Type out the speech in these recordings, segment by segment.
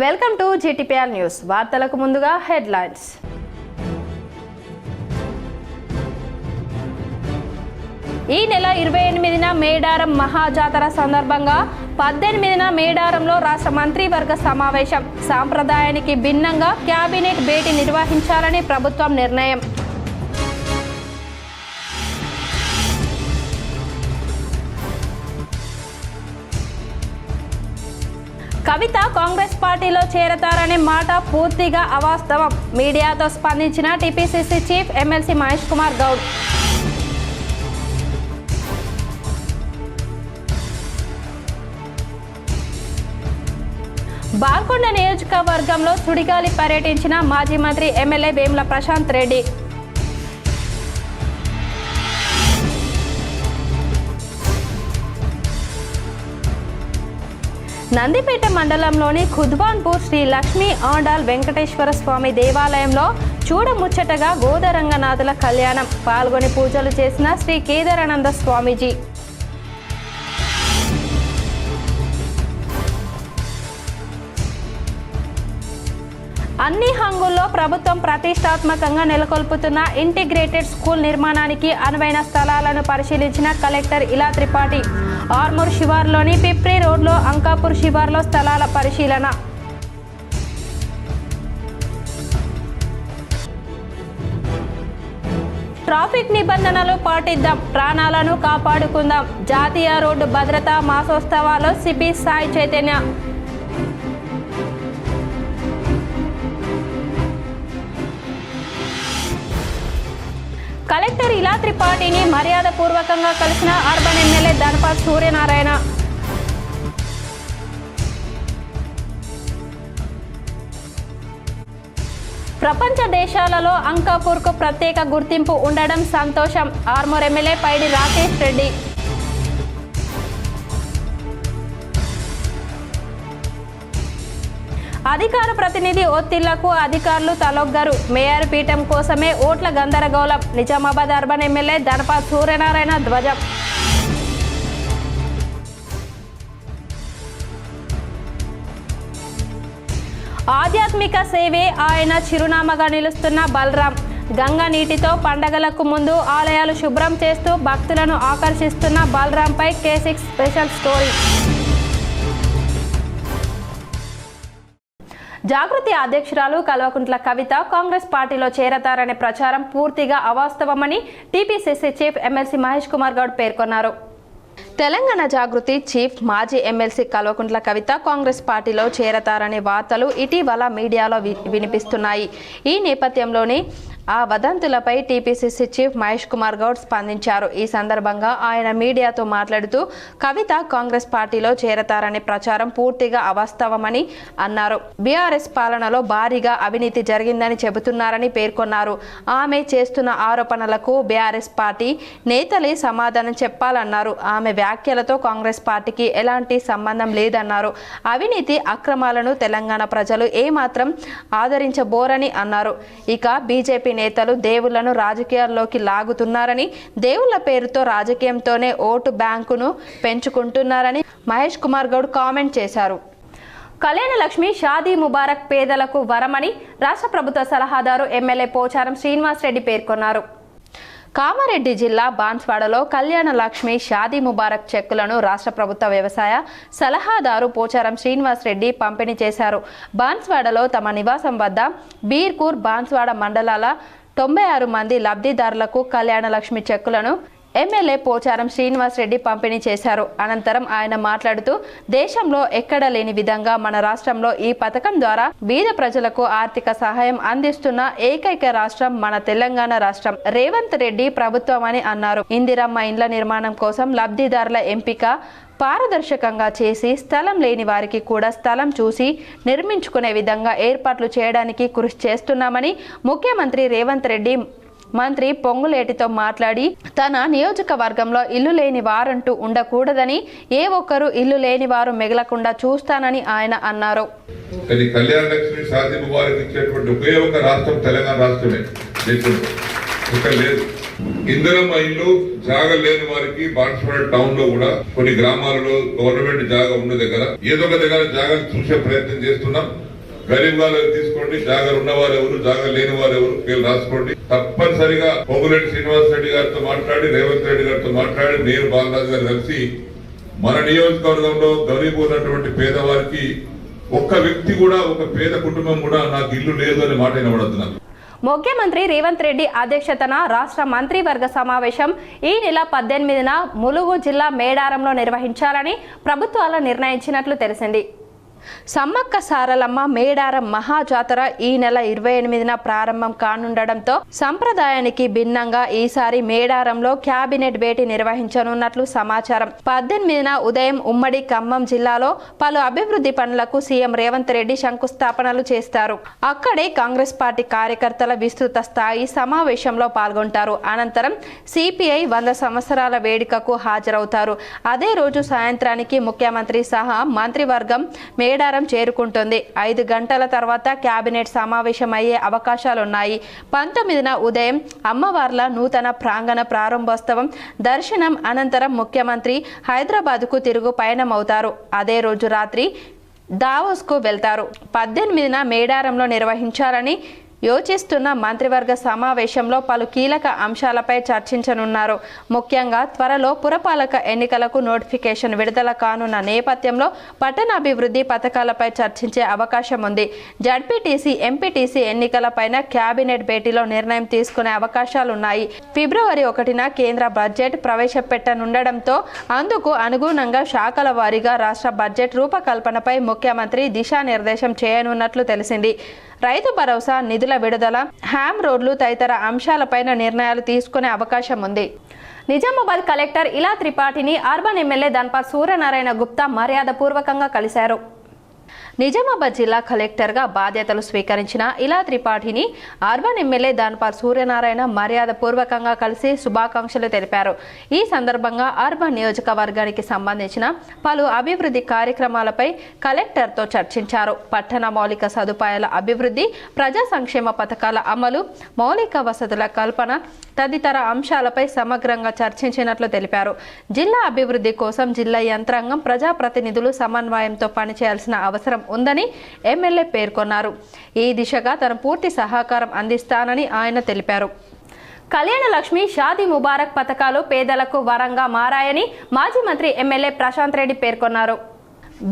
Welcome to జీటీపీఆర్ news. వార్తలకు ముందుగా headlines. ఈ నెల 28న మేడారం మహాజాతర సందర్భంగా 18న మేడారంలో రాష్ట్ర మంత్రివర్గ సమావేశం. సాంప్రదాయానికి భిన్నంగా కేబినెట్ భేటీ నిర్వహించాలని ప్రభుత్వం నిర్ణయం. కవిత కాంగ్రెస్ పార్టీలో చేరతారనే మాట పూర్తిగా అవాస్తవం. మీడియాతో స్పందించిన TPCC chief MLC Mahesh Kumar Goud. Balkonda నియోజకవర్గంలో సుడిగాలి పర్యటించిన మాజీ మంత్రి ఎమ్మెల్యే వేముల ప్రశాంత్ రెడ్డి. నందిపేట మండలంలోని ఖుద్వాన్పూర్ శ్రీ లక్ష్మీ ఆండాల్ వెంకటేశ్వర స్వామి దేవాలయంలో చూడముచ్చటగా గోదరంగనాథుల కళ్యాణం. పాల్గొని పూజలు చేసిన శ్రీ కేదారానంద స్వామీజీ. అన్ని హంగుల్లో ప్రభుత్వం ప్రతిష్టాత్మకంగా నెలకొల్పుతున్న ఇంటిగ్రేటెడ్ స్కూల్ నిర్మాణానికి అనువైన స్థలాలను పరిశీలించిన కలెక్టర్ ఇలా త్రిపాఠి. ఆర్మూర్ శివార్లోని పిప్రి రోడ్లో అంకాపూర్ శివార్లో స్థలాల పరిశీలన. ట్రాఫిక్ నిబంధనలు పాటిద్దాం, ప్రాణాలను కాపాడుకుందాం. జాతీయ రోడ్డు భద్రతా మాసోత్సవాల్లో సిపి సాయి చైతన్య. కలెక్టర్ ఇలా త్రిపాఠిని మర్యాదపూర్వకంగా కలిసిన అర్బన్ ఎమ్మెల్యే ధనపాల్ సూర్యనారాయణ. ప్రపంచ దేశాలలో అంకాపూర్కు ప్రత్యేక గుర్తింపు ఉండడం సంతోషం. ఆర్మూర్ ఎమ్మెల్యే పైడి రాకేష్ రెడ్డి. అధికార ప్రతినిధి ఒత్తిళ్లకు అధికారులు తలొగ్గరు. మేయర్ పీఠం కోసమే ఓట్ల గందరగోళం. నిజామాబాద్ అర్బన్ ఎమ్మెల్యే ధనపాల్ సూర్యనారాయణ ధ్వజం. ఆధ్యాత్మిక సేవే ఆయన చిరునామాగా నిలుస్తున్న బలరాం. గంగా నీటితో పండగలకు ముందు ఆలయాలు శుభ్రం చేస్తూ భక్తులను ఆకర్షిస్తున్న బలరాంపై K6 స్పెషల్ స్టోరీ. జాగృతి అధ్యక్షురాలు కల్వకుంట్ల కవిత కాంగ్రెస్ పార్టీలో చేరతారనే ప్రచారం పూర్తిగా అవాస్తవమని TPCC chief MLC Mahesh Kumar Goud పేర్కొన్నారు. తెలంగాణ జాగృతి చీఫ్ మాజీ ఎమ్మెల్సీ కల్వకుంట్ల కవిత కాంగ్రెస్ పార్టీలో చేరతారనే వార్తలు ఇటీవల మీడియాలో వినిపిస్తున్నాయి. ఈ నేపథ్యంలోనే ఆ వదంతులపై టీపీసీసీ చీఫ్ మహేష్ కుమార్ గౌడ్ స్పందించారు. ఈ సందర్భంగా ఆయన మీడియాతో మాట్లాడుతూ కవిత కాంగ్రెస్ పార్టీలో చేరతారనే ప్రచారం పూర్తిగా అవాస్తవమని అన్నారు. బీఆర్ఎస్ పాలనలో భారీగా అవినీతి జరిగిందని చెబుతున్నారని పేర్కొన్నారు. ఆమె చేస్తున్న ఆరోపణలకు బీఆర్ఎస్ పార్టీ నేతలే సమాధానం చెప్పాలన్నారు. ఆమె వ్యాఖ్యలతో కాంగ్రెస్ పార్టీకి ఎలాంటి సంబంధం లేదన్నారు. అవినీతి అక్రమాలను తెలంగాణ ప్రజలు ఏమాత్రం ఆదరించబోరని అన్నారు. ఇక బీజేపీ నేతలు దేవుళ్లను రాజకీయాల్లోకి లాగుతున్నారని, దేవుళ్ల పేరుతో రాజకీయంతోనే ఓటు బ్యాంకును పెంచుకుంటున్నారని మహేష్ కుమార్ గౌడ్ కామెంట్ చేశారు. కళ్యాణ లక్ష్మి షాదీ ముబారక్ పేదలకు వరమని రాష్ట్ర ప్రభుత్వ సలహాదారు ఎమ్మెల్యే పోచారం శ్రీనివాస్ రెడ్డి పేర్కొన్నారు. కామారెడ్డి జిల్లా బాన్స్వాడలో కళ్యాణ లక్ష్మి షాదీ ముబారక్ చెక్కులను రాష్ట్ర ప్రభుత్వ వ్యవసాయ సలహాదారు పోచారం శ్రీనివాస్ రెడ్డి పంపిణీ చేశారు. బాన్స్వాడలో తమ నివాసం వద్ద బీర్కూర్, బాన్స్వాడ మండలాల 96 మంది లబ్ధిదారులకు కళ్యాణ లక్ష్మి చెక్కులను ఎమ్మెల్యే పోచారం శ్రీనివాస్ రెడ్డి పంపిణీ చేశారు. అనంతరం ఆయన మాట్లాడుతూ దేశంలో ఎక్కడ లేని విధంగా మన రాష్ట్రంలో ఈ పథకం ద్వారా బీద ప్రజలకు ఆర్థిక సహాయం అందిస్తున్న ఏకైక రాష్ట్రం మన తెలంగాణ రాష్ట్రం, రేవంత్ రెడ్డి ప్రభుత్వం అని అన్నారు. ఇందిరమ్మ ఇండ్ల నిర్మాణం కోసం లబ్ధిదారుల ఎంపిక పారదర్శకంగా చేసి స్థలం లేని వారికి కూడా స్థలం చూసి నిర్మించుకునే విధంగా ఏర్పాట్లు చేయడానికి కృషి చేస్తున్నామని ముఖ్యమంత్రి రేవంత్ రెడ్డి మంత్రి పొంగులేటితో మాట్లాడి తన నియోజకవర్గంలో ఇల్లు లేని వారంటూ ఉండకూడదని, ఏ ఒక్కరు ఇల్లు లేని వారు మిగలకుండా చూస్తానని ఆయన అన్నారు. కళ్యాణ లక్ష్మి షాదీ ముబారక్ ఇచ్చేటువంటి ఒకే ఒక రాష్ట్రం తెలంగాణ రాష్ట్రమే. లేదు ఇందిరమ్మ ఇల్లు జాగా లేని వారికి బాన్స్వాడ టౌన్ లో కూడా కొన్ని గ్రామాలలో గవర్నమెంట్ జాగా ఉన్న దగ్గర ఏదో ఒక దగ్గర జాగా చూసే ప్రయత్నం చేస్తున్నాం. గరీబ్ వాళ్ళని తీసుకోండి, జాగా ఉన్నవారు ఎవరు, జాగా లేని వారు ఎవరు పేర్లు రాసుకోండి. తప్పనిసరిగా పొంగులేటి శ్రీనివాస్ రెడ్డి గారితో మాట్లాడి, రేవంత్ రెడ్డి గారితో మాట్లాడి, నేను బాలరాజు గారు కలిసి మన నియోజకవర్గంలో గరీబ్ ఉన్నటువంటి పేదవారికి ఒక్క వ్యక్తి కూడా, ఒక పేద కుటుంబం కూడా నాకు ఇల్లు లేదు అనే మాట వినబడద్దు నాకు. ముఖ్యమంత్రి రేవంత్ రెడ్డి అధ్యక్షతన రాష్ట్ర మంత్రివర్గ సమావేశం ఈ నెల 18న ములుగు జిల్లా మేడారంలో నిర్వహించాలని ప్రభుత్వాలు నిర్ణయించినట్లు తెలిసింది. సమ్మక్క సారలమ్మ మేడారం మహాజాతర ఈ నెల 28న ప్రారంభం కానుండడంతో సంప్రదాయానికి భిన్నంగా ఈసారి మేడారంలో క్యాబినెట్ భేటీ నిర్వహించనున్నట్లు సమాచారం. 18న ఉదయం ఉమ్మడి ఖమ్మం జిల్లాలో పలు అభివృద్ధి పనులకు సీఎం రేవంత్ రెడ్డి శంకుస్థాపనలు చేస్తారు. అక్కడే కాంగ్రెస్ పార్టీ కార్యకర్తల విస్తృత స్థాయి సమావేశంలో పాల్గొంటారు. అనంతరం సిపిఐ 100 సంవత్సరాల వేడుకకు హాజరవుతారు. అదే రోజు సాయంత్రానికి ముఖ్యమంత్రి సహా మంత్రివర్గం మేడారం చేరుకుంటుంది. 5 గంటల తర్వాత కేబినెట్ సమావేశం అయ్యే అవకాశాలున్నాయి. 19న ఉదయం అమ్మవార్ల నూతన ప్రాంగణ ప్రారంభోత్సవం దర్శనం అనంతరం ముఖ్యమంత్రి హైదరాబాద్కు తిరుగు పయనమవుతారు. అదే రోజు రాత్రి దావోస్కు వెళ్తారు. 18న మేడారంలో నిర్వహించాలని యోచిస్తున్న మంత్రివర్గ సమావేశంలో పలు కీలక అంశాలపై చర్చించనున్నారు. ముఖ్యంగా త్వరలో పురపాలక ఎన్నికలకు నోటిఫికేషన్ విడుదల కానున్న నేపథ్యంలో పట్టణాభివృద్ధి పథకాలపై చర్చించే అవకాశం ఉంది. జడ్పీటీసీ, ఎంపీటీసీ ఎన్నికలపైన కేబినెట్ భేటీలో నిర్ణయం తీసుకునే అవకాశాలున్నాయి. ఫిబ్రవరి 1న కేంద్ర బడ్జెట్ ప్రవేశపెట్టనుండడంతో అందుకు అనుగుణంగా శాఖల వారీగా రాష్ట్ర బడ్జెట్ రూపకల్పనపై ముఖ్యమంత్రి దిశానిర్దేశం చేయనున్నట్లు తెలిసింది. రైతు భరోసా నిధుల విడుదల, హ్యామ్ రోడ్లు తదితర అంశాలపైన నిర్ణయాలు తీసుకునే అవకాశం ఉంది. నిజామాబాద్ కలెక్టర్ ఇలా త్రిపాఠిని అర్బన్ ఎమ్మెల్యే ధన్పాల్ సూర్యనారాయణ గుప్తా మర్యాదపూర్వకంగా కలిశారు. నిజామాబాద్ జిల్లా కలెక్టర్గా బాధ్యతలు స్వీకరించిన ఇలా త్రిపాఠిని అర్బన్ ఎమ్మెల్యే ధన్పాల్ సూర్యనారాయణ మర్యాదపూర్వకంగా కలిసి శుభాకాంక్షలు తెలిపారు. ఈ సందర్భంగా అర్బన్ నియోజకవర్గానికి సంబంధించిన పలు అభివృద్ధి కార్యక్రమాలపై కలెక్టర్తో చర్చించారు. పట్టణ మౌలిక సదుపాయాల అభివృద్ధి, ప్రజా సంక్షేమ పథకాల అమలు, మౌలిక వసతుల కల్పన తదితర అంశాలపై సమగ్రంగా చర్చించినట్లు తెలిపారు. జిల్లా అభివృద్ధి కోసం జిల్లా యంత్రాంగం, ప్రజాప్రతినిధులు సమన్వయంతో పనిచేయాల్సిన అవసరం ఉందని ఎమ్మెల్యే పేర్కొన్నారు. ఈ దిశగా తన పూర్తి సహకారం అందిస్తానని ఆయన తెలిపారు. కళ్యాణ లక్ష్మి, షాదీ ముబారక్ పథకాలు పేదలకు వరంగా మారాయని మాజీ మంత్రి ఎమ్మెల్యే ప్రశాంత్ రెడ్డి పేర్కొన్నారు.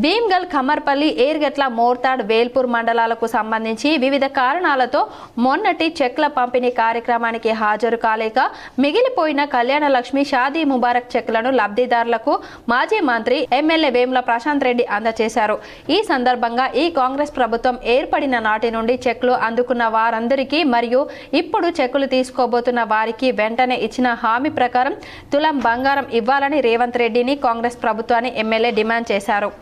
భీమ్గల్, ఖమ్మర్పల్లి, ఏర్గట్ల, మోర్తాడ్, వేల్పూర్ మండలాలకు సంబంధించి వివిధ కారణాలతో మొన్నటి చెక్ల పంపిణీ కార్యక్రమానికి హాజరు కాలేక మిగిలిపోయిన కళ్యాణ లక్ష్మి, షాదీ ముబారక్ చెక్లను లబ్ధిదారులకు మాజీ మంత్రి ఎమ్మెల్యే వేముల ప్రశాంత్ రెడ్డి అందజేశారు. ఈ సందర్భంగా ఈ కాంగ్రెస్ ప్రభుత్వం ఏర్పడిన నాటి నుండి చెక్లు అందుకున్న వారందరికీ మరియు ఇప్పుడు చెక్కులు తీసుకోబోతున్న వారికి వెంటనే ఇచ్చిన హామీ ప్రకారం తులం బంగారం ఇవ్వాలని రేవంత్ రెడ్డిని, కాంగ్రెస్ ప్రభుత్వాన్ని ఎమ్మెల్యే డిమాండ్ చేశారు.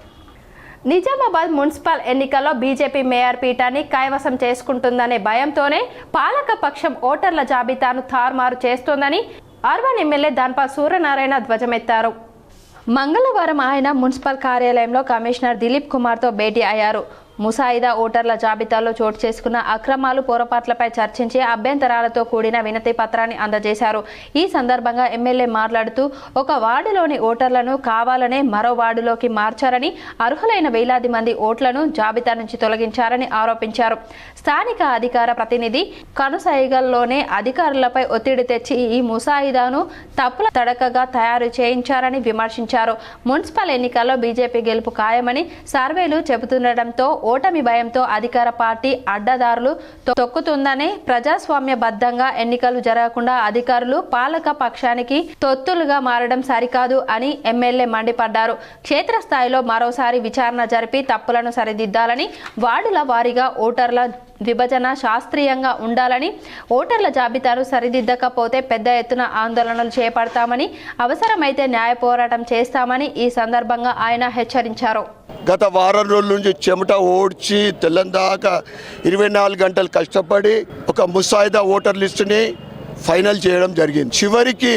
నిజామాబాద్ మున్సిపల్ ఎన్నికల్లో బీజేపీ మేయర్ పీఠాన్ని కైవసం చేసుకుంటుందనే భయంతోనే పాలకపక్షం ఓటర్ల జాబితాను తారుమారు చేస్తోందని అర్బన్ ఎమ్మెల్యే ధన్పాల్ సూర్యనారాయణ ధ్వజమెత్తారు. మంగళవారం ఆయన మున్సిపల్ కార్యాలయంలో కమిషనర్ దిలీప్ కుమార్తో భేటీ అయ్యారు. ముసాయిదా ఓటర్ల జాబితాలో చోటు చేసుకున్న అక్రమాలు, పొరపాట్లపై చర్చించి అభ్యంతరాలతో కూడిన వినతి పత్రాన్ని అందజేశారు. ఈ సందర్భంగా ఎమ్మెల్యే మాట్లాడుతూ ఒక వార్డులోని ఓటర్లను కావాలనే మరో వార్డులోకి మార్చారని, అర్హులైన వేలాది మంది ఓట్లను జాబితా నుంచి తొలగించారని ఆరోపించారు. స్థానిక అధికార ప్రతినిధి కనుసైగల్లోనే అధికారులపై ఒత్తిడి తెచ్చి ఈ ముసాయిదాను తప్పుల తడకగా తయారు చేయించారని విమర్శించారు. మున్సిపల్ ఎన్నికల్లో బీజేపీ గెలుపు ఖాయమని సర్వేలు చెబుతుండటంతో ఓటమి భయంతో అధికార పార్టీ అడ్డదారులు తొక్కుతుందని, ప్రజాస్వామ్యబద్ధంగా ఎన్నికలు జరగకుండా అధికారులు పాలక పక్షానికి తొత్తులుగా మారడం సరికాదు అని ఎమ్మెల్యే మండిపడ్డారు. క్షేత్రస్థాయిలో మరోసారి విచారణ జరిపి తప్పులను సరిదిద్దాలని, వార్డుల వారీగా ఓటర్ల విభజన శాస్త్రీయంగా ఉండాలని, ఓటర్ల జాబితాను సరిదిద్దకపోతే పెద్ద ఎత్తున ఆందోళనలు చేపడతామని, అవసరమైతే న్యాయ పోరాటం చేస్తామని ఈ సందర్భంగా ఆయన హెచ్చరించారు. గత వారం రోజుల నుంచి చెమట ఓడ్చి తెల్లందాకా 24 గంటలు కష్టపడి ఒక ముసాయిదా ఓటర్ లిస్టుని ఫైనల్ చేయడం జరిగింది. చివరికి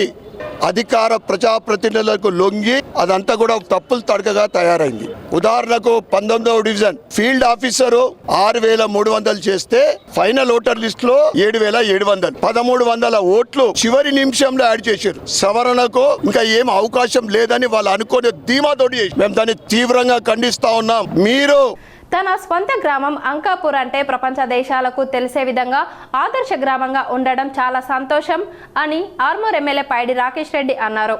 అధికార ప్రజాప్రతినిధులకు లొంగి అదంతా కూడా తప్పులు తడకగా తయారైంది. ఉదాహరణకు 19వ డివిజన్ ఫీల్డ్ ఆఫీసరు 6,300 చేస్తే ఫైనల్ ఓటర్ లిస్ట్ లో 7,700, 1,300 ఓట్లు చివరి నిమిషంలో యాడ్ చేశారు. సవరణకు ఇంకా ఏం అవకాశం లేదని వాళ్ళు అనుకునే ధీమాతోటి మేము దాన్ని తీవ్రంగా ఖండిస్తా ఉన్నాం. మీరు తన స్వంత గ్రామం అంకాపూర్ అంటే ప్రపంచ దేశాలకు తెలిసే విధంగా ఆదర్శ గ్రామంగా ఉండడం చాలా సంతోషం అని ఆర్మూర్ ఎమ్మెల్యే పైడి రాకేష్ రెడ్డి అన్నారు.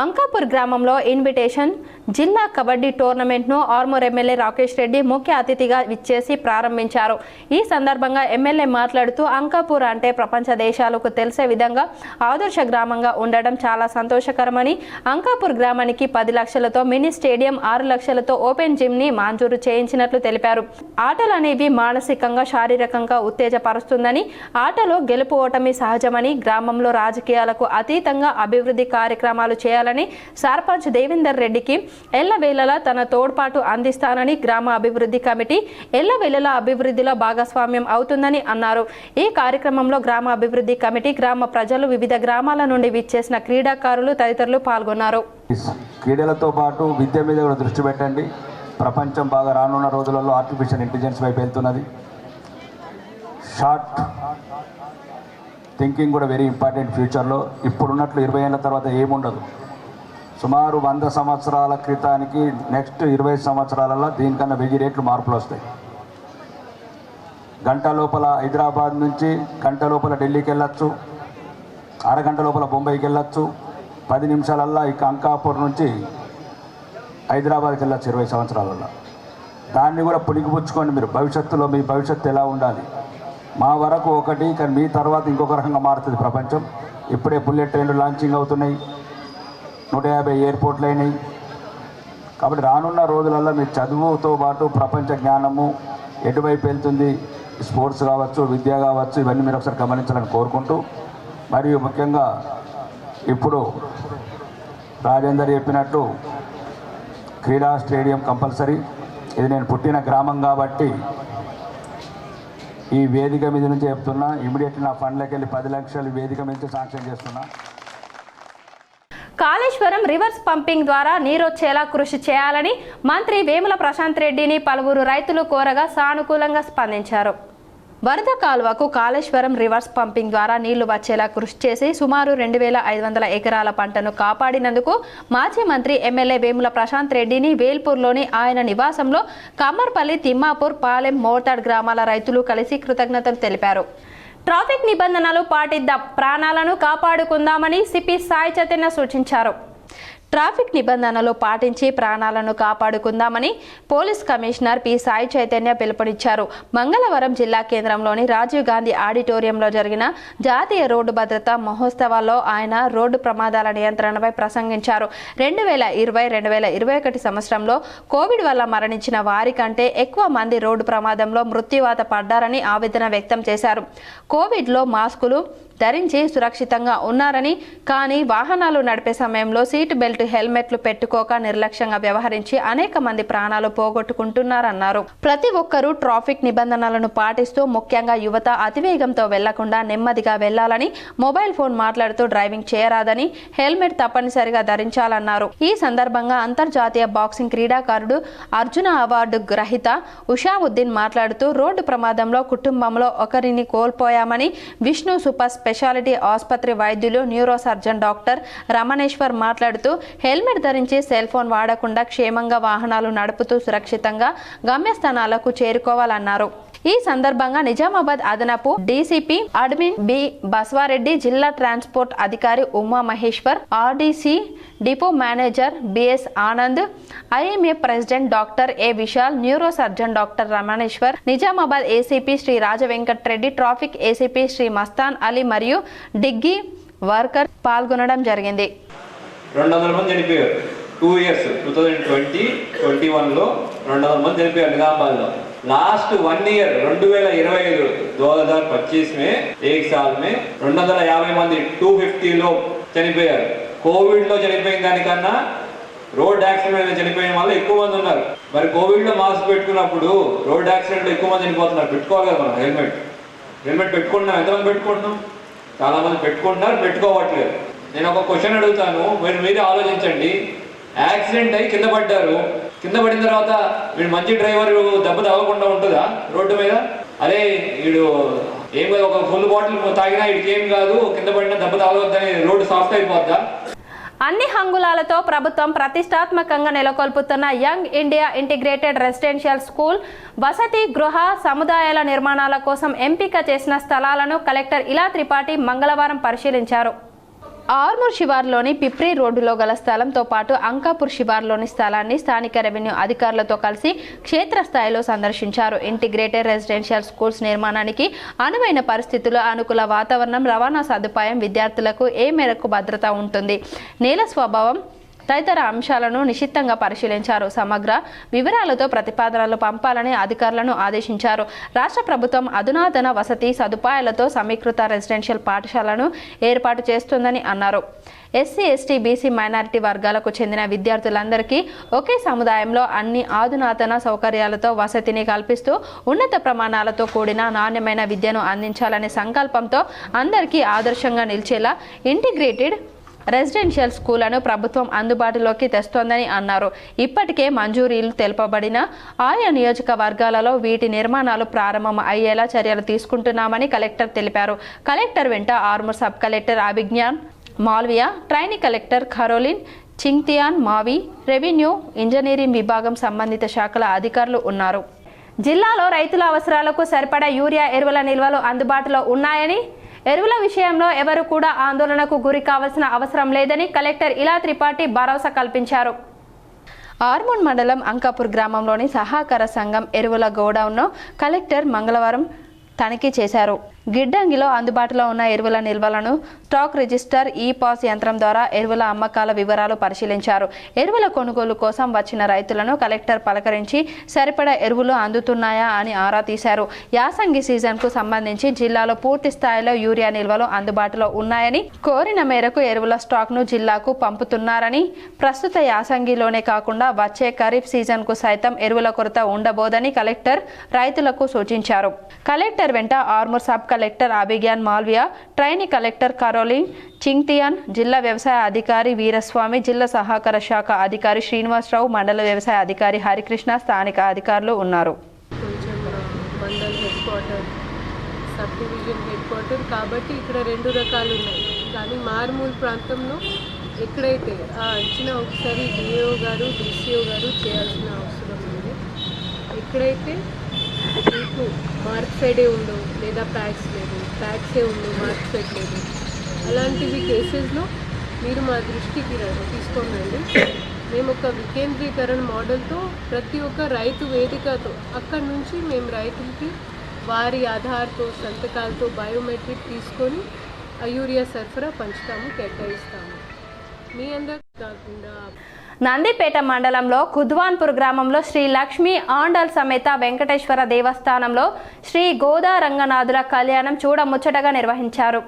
అంకాపూర్ గ్రామంలో ఇన్విటేషన్ జిల్లా కబడ్డీ టోర్నమెంట్ను ఆర్మూర్ ఎమ్మెల్యే రాకేష్ రెడ్డి ముఖ్య అతిథిగా విచ్చేసి ప్రారంభించారు. ఈ సందర్భంగా ఎమ్మెల్యే మాట్లాడుతూ అంకాపూర్ అంటే ప్రపంచ దేశాలకు తెలిసే విధంగా ఆదర్శ గ్రామంగా ఉండడం చాలా సంతోషకరమని, అంకాపూర్ గ్రామానికి 10 లక్షలతో మినీ స్టేడియం, 6 లక్షలతో ఓపెన్ జిమ్ని మంజూరు చేయించినట్లు తెలిపారు. ఆటలు అనేవి మానసికంగా, శారీరకంగా ఉత్తేజపరుస్తుందని, ఆటలో గెలుపు ఓటమి సహజమని, గ్రామంలో రాజకీయాలకు అతీతంగా అభివృద్ధి కార్యక్రమాలు చేయాలని సర్పంచ్ దేవేందర్ రెడ్డికి ఎల్లవేళలా తన తోడ్పాటు అందిస్తానని, గ్రామ అభివృద్ధి కమిటీ ఎల్లవేళలా అభివృద్ధిలో భాగస్వామ్యం అవుతుందని అన్నారు. ఈ కార్యక్రమంలో గ్రామ అభివృద్ధి కమిటీ, గ్రామ ప్రజలు, వివిధ గ్రామాల నుండి విచ్చేసిన క్రీడాకారులు తదితరులు పాల్గొన్నారు. క్రీడలతో పాటు విద్య మీద కూడా దృష్టి పెట్టండి. ప్రపంచం బాగా రానున్న రోజులలో ఆర్టిఫిషియల్ ఇంటెలిజెన్స్ వైపు వెళ్తున్నది. షార్ట్ థింకింగ్ కూడా వెరీ ఇంపార్టెంట్ ఫ్యూచర్లో. ఇప్పుడున్నట్లు 20 ఏళ్ళ తర్వాత ఏముండదు. సుమారు 100 సంవత్సరాల క్రితానికి నెక్స్ట్ 20 సంవత్సరాలలో దీనికన్నా 1000 రెట్లు మార్పులు వస్తాయి. గంట లోపల హైదరాబాద్ నుంచి గంట లోపల ఢిల్లీకి వెళ్ళొచ్చు, అరగంట లోపల బొంబాయికి వెళ్ళొచ్చు, 10 నిమిషాలల్లో ఇక అంకాపూర్ నుంచి హైదరాబాద్కి వెళ్ళొచ్చు 20 సంవత్సరాలలో. దాన్ని కూడా పుణికిపుచ్చుకోండి. మీరు భవిష్యత్తులో మీ భవిష్యత్తు ఎలా ఉండాలి. మా వరకు ఒకటి, కానీ మీ తర్వాత ఇంకొక రకంగా మారుతుంది ప్రపంచం. ఇప్పుడే బుల్లెట్ ట్రైన్లు లాంచింగ్ అవుతున్నాయి, 150 ఎయిర్పోర్ట్లు అయినాయి. కాబట్టి రానున్న రోజులలో మీ చదువుతో పాటు ప్రపంచ జ్ఞానము ఎటువైపు వెళ్తుంది, స్పోర్ట్స్ కావచ్చు, విద్య కావచ్చు, ఇవన్నీ మీరు ఒకసారి గమనించాలని కోరుకుంటూ, మరియు ముఖ్యంగా ఇప్పుడు రాజేందర్ చెప్పినట్టు క్రీడా స్టేడియం కంపల్సరీ. ఇది నేను పుట్టిన గ్రామం కాబట్టి ఈ వేదిక మీద నుంచి చెప్తున్నా, ఇమీడియట్లీ నా ఫండ్లోకి వెళ్ళి 10 లక్షలు వేదిక మీద శాంక్షన్ చేస్తున్నా. కాళేశ్వరం రివర్స్ పంపింగ్ ద్వారా నీరొచ్చేలా కృషి చేయాలని మంత్రి వేముల ప్రశాంత్ రెడ్డిని పలువురు రైతులు కోరగా సానుకూలంగా స్పందించారు. వరద కాలువకు కాళేశ్వరం రివర్స్ పంపింగ్ ద్వారా నీళ్లు వచ్చేలా కృషి చేసి సుమారు 2500 ఎకరాల పంటను కాపాడినందుకు మాజీ మంత్రి ఎమ్మెల్యే వేముల ప్రశాంత్ రెడ్డిని వేల్పూర్లోని ఆయన నివాసంలో కమ్మర్పల్లి, తిమ్మాపూర్, పాలెం, మోర్తాడ్ గ్రామాల రైతులు కలిసి కృతజ్ఞతలు తెలిపారు. ట్రాఫిక్ నిబంధనలు పాటిద్దాం, ప్రాణాలను కాపాడుకుందామని సిపి సాయి చైతన్య సూచించారు. ట్రాఫిక్ నిబంధనలు పాటించి ప్రాణాలను కాపాడుకుందామని police commissioner P Sai Chaitanya పిలుపునిచ్చారు. మంగళవారం జిల్లా కేంద్రంలోని రాజీవ్ గాంధీ ఆడిటోరియంలో జరిగిన జాతీయ రోడ్డు భద్రతా మహోత్సవాల్లో ఆయన రోడ్డు ప్రమాదాల నియంత్రణపై ప్రసంగించారు. 2020-2021 సంవత్సరంలో కోవిడ్ వల్ల మరణించిన వారి కంటే ఎక్కువ మంది రోడ్డు ప్రమాదంలో మృత్యువాత పడ్డారని ఆవేదన వ్యక్తం చేశారు. కోవిడ్లో మాస్కులు ధరించి సురక్షితంగా ఉన్నారని, కానీ వాహనాలు నడిపే సమయంలో సీట్ బెల్ట్, హెల్మెట్లు పెట్టుకోక నిర్లక్ష్యంగా వ్యవహరించి అనేక మంది ప్రాణాలు పోగొట్టుకుంటున్నారన్నారు. ప్రతి ఒక్కరూ ట్రాఫిక్ నిబంధనలను పాటిస్తూ, ముఖ్యంగా యువత అతివేగంతో వెళ్లకుండా నెమ్మదిగా వెళ్లాలని, మొబైల్ ఫోన్ మాట్లాడుతూ డ్రైవింగ్ చేయరాదని, హెల్మెట్ తప్పనిసరిగా ధరించాలన్నారు. ఈ సందర్భంగా అంతర్జాతీయ బాక్సింగ్ క్రీడాకారుడు, అర్జున అవార్డు గ్రహీత ఉషావుద్దీన్ మాట్లాడుతూ రోడ్డు ప్రమాదంలో కుటుంబంలో ఒకరిని కోల్పోయామని, విష్ణు సూపర్ స్పెషాలిటీ ఆసుపత్రి వైద్యులు న్యూరో సర్జన్ డాక్టర్ రమణేశ్వర్ మాట్లాడుతూ హెల్మెట్ ధరించి సెల్ ఫోన్ వాడకుండా క్షేమంగా వాహనాలు నడుపుతూ సురక్షితంగా గమ్యస్థానాలకు చేరుకోవాలన్నారు. ఈ సందర్భంగా నిజామాబాద్ అదనపు డీసీపీ అడ్మిన్ బి బస్వారెడ్డి, జిల్లా ట్రాన్స్పోర్ట్ అధికారి Uma Maheshwar, RTC depot manager BS Anand, IMA president doctor A Vishal, neuro surgeon doctor Rameshwar, Nizamabad ACP Shri Rajavenkat Reddy, traffic ACP Shri Mastan Ali మరియు డిగ్గీ వర్కర్ పాల్గొనడం జరిగింది. 200 మంది చనిపోయారు. 2 years 2020-21లో 200 మంది చనిపోయారు నిజామాబాద్లో. लास्ट 1 year 2025 में एक साल में 250 మంది 250 లో చనిపోయారు. కోవిడ్ లో చనిపోయిన దానికన్నా రోడ్ యాక్సిడెంట్ లో చనిపోయిన వాళ్ళు ఎక్కువ మంది ఉన్నారు. మరి కోవిడ్ లో మాస్క్ పెట్టుకున్నప్పుడు రోడ్ యాక్సిడెంట్ లో ఎక్కువ మంది చనిపోతున్నారు. పెట్టుకోవాలి కదా మనం హెల్మెట్ పెట్టుకుంటున్నాం. ఎంతమంది పెట్టుకుంటున్నాం? చాలా మంది పెట్టుకుంటున్నారు, పెట్టుకోవట్లేదు. నేను ఒక క్వశ్చన్ అడుగుతాను, మీరే ఆలోచించండి. యాక్సిడెంట్ అయ్యి కింద పడ్డారు. కింద పడిన తర్వాత వీడు మంచి డ్రైవర్ దెబ్బ తగలకుండా ఉంటుందా రోడ్డు మీద? అరే వీడు ఏం ఒక ఫుల్ బాటిల్ తాగినా వీడికి ఏం కాదు, కింద పడిన దెబ్బ తగలవద్దని రోడ్డు సాఫ్ట్ అయిపోద్దా? అన్ని హంగులాలతో ప్రభుత్వం ప్రతిష్టాత్మకంగా నెలకొల్పుతున్న young India integrated residential school వసతి గృహ సముదాయాల నిర్మాణాల కోసం ఎంపిక చేసిన స్థలాలను కలెక్టర్ ఇలా త్రిపాఠి మంగళవారం పరిశీలించారు. ఆర్మూర్ శివార్లోని పిప్రి రోడ్డులో గల స్థలంతో పాటు అంకాపూర్ శివార్లోని స్థలాన్ని స్థానిక రెవెన్యూ అధికారులతో కలిసి క్షేత్రస్థాయిలో సందర్శించారు. ఇంటిగ్రేటెడ్ రెసిడెన్షియల్ స్కూల్స్ నిర్మాణానికి అనువైన పరిస్థితులు, అనుకూల వాతావరణం, రవాణా సదుపాయం, విద్యార్థులకు ఏ మేరకు భద్రత ఉంటుంది, నేల స్వభావం తదితర అంశాలను నిశితంగా పరిశీలించారు. సమగ్ర వివరాలతో ప్రతిపాదనలు పంపాలని అధికారులను ఆదేశించారు. రాష్ట్ర ప్రభుత్వం అధునాతన వసతి సదుపాయాలతో సమీకృత రెసిడెన్షియల్ పాఠశాలను ఏర్పాటు చేస్తుందని అన్నారు. ఎస్సీ, ఎస్టీ, బీసీ, మైనారిటీ వర్గాలకు చెందిన విద్యార్థులందరికీ ఒకే సముదాయంలో అన్ని అధునాతన సౌకర్యాలతో వసతిని కల్పిస్తూ ఉన్నత ప్రమాణాలతో కూడిన నాణ్యమైన విద్యను అందించాలనే సంకల్పంతో అందరికీ ఆదర్శంగా నిలిచేలా ఇంటిగ్రేటెడ్ రెసిడెన్షియల్ స్కూళ్లను ప్రభుత్వం అందుబాటులోకి తెస్తోందని అన్నారు. ఇప్పటికే మంజూరీలు తెలుపబడిన ఆయా నియోజకవర్గాలలో వీటి నిర్మాణాలు ప్రారంభం అయ్యేలా చర్యలు తీసుకుంటున్నామని కలెక్టర్ తెలిపారు. కలెక్టర్ వెంట Armoor sub collector Abhignan Malviya, trainee collector Caroline Chingthian Mawi, revenue, engineering విభాగం సంబంధిత శాఖల అధికారులు ఉన్నారు. జిల్లాలో రైతుల అవసరాలకు సరిపడా యూరియా ఎరువుల నిల్వలు అందుబాటులో ఉన్నాయని, ఎరువుల విషయంలో ఎవరు కూడా ఆందోళనకు గురి కావాల్సిన అవసరం లేదని కలెక్టర్ ఇలా త్రిపాఠి భరోసా కల్పించారు. ఆర్మూర్ మండలం అంకాపూర్ గ్రామంలోని సహకార సంఘం ఎరువుల గోడౌన్ను కలెక్టర్ మంగళవారం తనిఖీ చేశారు. గిడ్డంగిలో అందుబాటులో ఉన్న ఎరువుల నిల్వలను స్టాక్ రిజిస్టర్ ఈ-పాస్ యంత్రం ద్వారా ఎరువుల అమ్మకాల వివరాలు పరిశీలించారు. ఎరువుల కొనుగోలు కోసం వచ్చిన రైతులను కలెక్టర్ పలకరించి సరిపడా ఎరువులు అందుతున్నాయా అని ఆరా తీశారు. యాసంగి సీజన్కు సంబంధించి జిల్లాలో పూర్తి స్థాయిలో యూరియా నిల్వలు అందుబాటులో ఉన్నాయని, కోరిన మేరకు ఎరువుల స్టాక్ను జిల్లాకు పంపుతున్నారని, ప్రస్తుత యాసంగిలోనే కాకుండా వచ్చే ఖరీఫ్ సీజన్కు సైతం ఎరువుల కొరత ఉండబోదని కలెక్టర్ రైతులకు సూచించారు. కలెక్టర్ వెంట Armoor sub collector Abhignan Malviya, trainee collector Caroline Chingthian, జిల్లా వ్యవసాయ అధికారి వీరస్వామి, జిల్లా సహకార శాఖ అధికారి శ్రీనివాసరావు, మండల వ్యవసాయ అధికారి హరికృష్ణ, స్థానిక అధికారులు ఉన్నారు. కొంచెం mandal head quarter, sub division head quarter కాబట్టి ఇక్కడ రెండు రకాలు ఉన్నాయి. కానీ మారుమూల ప్రాంతంలో ఎక్కడైతే ఆ అంచనా ఒకసారి డిఓ గారు, డిసిఓ గారు చేయాల్సిన అవసరం ఉంది. ఎక్కడైతే మీకు మార్క్ సైడే ఉండవు లేదా ప్యాక్స్ లేదు, ప్యాక్సే ఉండవు, మార్క్ సైడ్ లేదు, అలాంటివి కేసెస్లో మీరు మా దృష్టికి తీసుకోండి. మేము ఒక వికేంద్రీకరణ మోడల్తో ప్రతి ఒక్క రైతు వేదికతో అక్కడి నుంచి మేము రైతులకి వారి ఆధార్తో, సంతకాలతో బయోమెట్రిక్ తీసుకొని ఆ యూరియా సరఫరా పంచుతాము, కేటాయిస్తాము. మీ అందరు కాకుండా నందిపేట మండలంలో కుద్వాన్పూర్ గ్రామంలో శ్రీ లక్ష్మీ ఆండల్ సమేత వెంకటేశ్వర దేవస్థానంలో శ్రీ గోదా రంగనాథుల కళ్యాణం చూడముచ్చటగా నిర్వహించారు.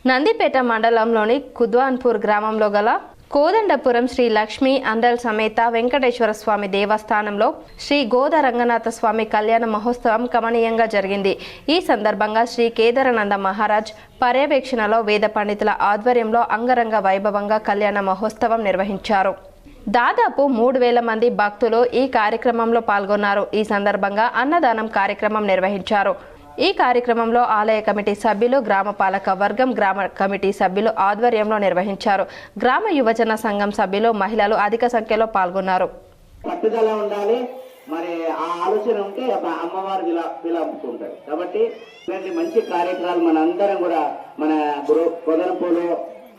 నందిపేట మండలంలోని కుద్వాన్పూర్ గ్రామంలో గల కోదండపురం శ్రీ లక్ష్మీ ఆండల్ సమేత వెంకటేశ్వర స్వామి దేవస్థానంలో శ్రీ గోదా రంగనాథ స్వామి కళ్యాణ మహోత్సవం కమనీయంగా జరిగింది. ఈ సందర్భంగా శ్రీ కేదారానంద మహారాజ్ పర్యవేక్షణలో వేద పండితుల ఆధ్వర్యంలో అంగరంగ వైభవంగా కళ్యాణ మహోత్సవం నిర్వహించారు. దాదాపు 3000 మంది భక్తులు ఈ కార్యక్రమంలో పాల్గొన్నారు. ఈ సందర్భంగా అన్నదానం కార్యక్రమం నిర్వహించారు. ఈ కార్యక్రమంలో ఆలయ కమిటీ సభ్యులు, గ్రామ పాలక వర్గం, గ్రామ కమిటీ సభ్యులు ఆధ్వర్యంలో నిర్వహించారు. గ్రామ యువజన సంఘం సభ్యులు, మహిళలు అధిక సంఖ్యలో పాల్గొన్నారు. పట్టుదల ఉండాలి, మరి ఆ ఆలోచన ఉంటే అమ్మవారు విలాపుకుంటారు. కాబట్టి ఇలాంటి మంచి కార్యక్రమాలు మన అందరం కూడా మన కొదనపూలో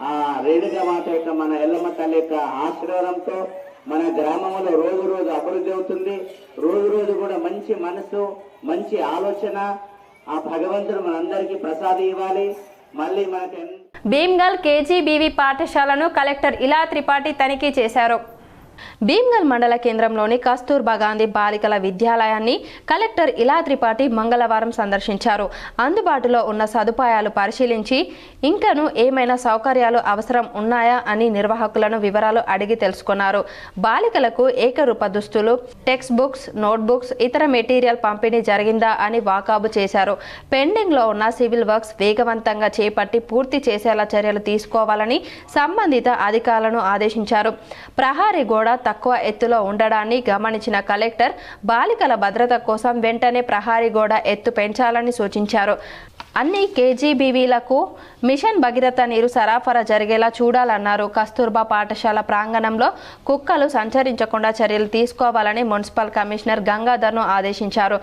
ఆ రేణుగా మాత యొక్క, మన ఎల్లమ్మ తల్లి యొక్క ఆశీర్వాదంతో మన గ్రామంలో రోజు రోజు అభివృద్ధి అవుతుంది. రోజు రోజు కూడా మంచి మనసు, మంచి ఆలోచన ఆ భగవంతుడు మనందరికీ ప్రసాదం ఇవ్వాలి. మళ్ళీ మనకి భీమ్గల్ కేజీబీవీ పాఠశాలను కలెక్టర్ ఇలా త్రిపాఠి తనిఖీ చేశారు. భీమ్గల్ మండల కేంద్రంలోని కస్తూర్బా గాంధీ బాలికల విద్యాలయాన్ని కలెక్టర్ ఇలా త్రిపాఠి మంగళవారం సందర్శించారు. అందుబాటులో ఉన్న సదుపాయాలు పరిశీలించి ఇంకను ఏమైనా సౌకర్యాలు అవసరం ఉన్నాయా అని నిర్వాహకులను వివరాలు అడిగి తెలుసుకున్నారు. బాలికలకు ఏకరూప దుస్తులు, టెక్స్ట్ బుక్స్, నోట్బుక్స్, ఇతర మెటీరియల్ పంపిణీ జరిగిందా అని వాకాబు చేశారు. పెండింగ్లో ఉన్న సివిల్ వర్క్స్ వేగవంతంగా చేపట్టి పూర్తి చేసేలా చర్యలు తీసుకోవాలని సంబంధిత అధికారులను ఆదేశించారు. ప్రహారీ గోడ తక్కువ ఎత్తులో ఉండడాన్ని గమనించిన కలెక్టర్ బాలికల భద్రత కోసం వెంటనే ప్రహారీ గోడ ఎత్తు పెంచాలని సూచించారు. అన్ని కేజీబీవీలకు మిషన్ భగీరథ నీరు సరఫరా జరిగేలా చూడాలన్నారు. కస్తూర్బా పాఠశాల ప్రాంగణంలో కుక్కలు సంచరించకుండా చర్యలు తీసుకోవాలని మున్సిపల్ కమిషనర్ గంగాధర్ను ఆదేశించారు.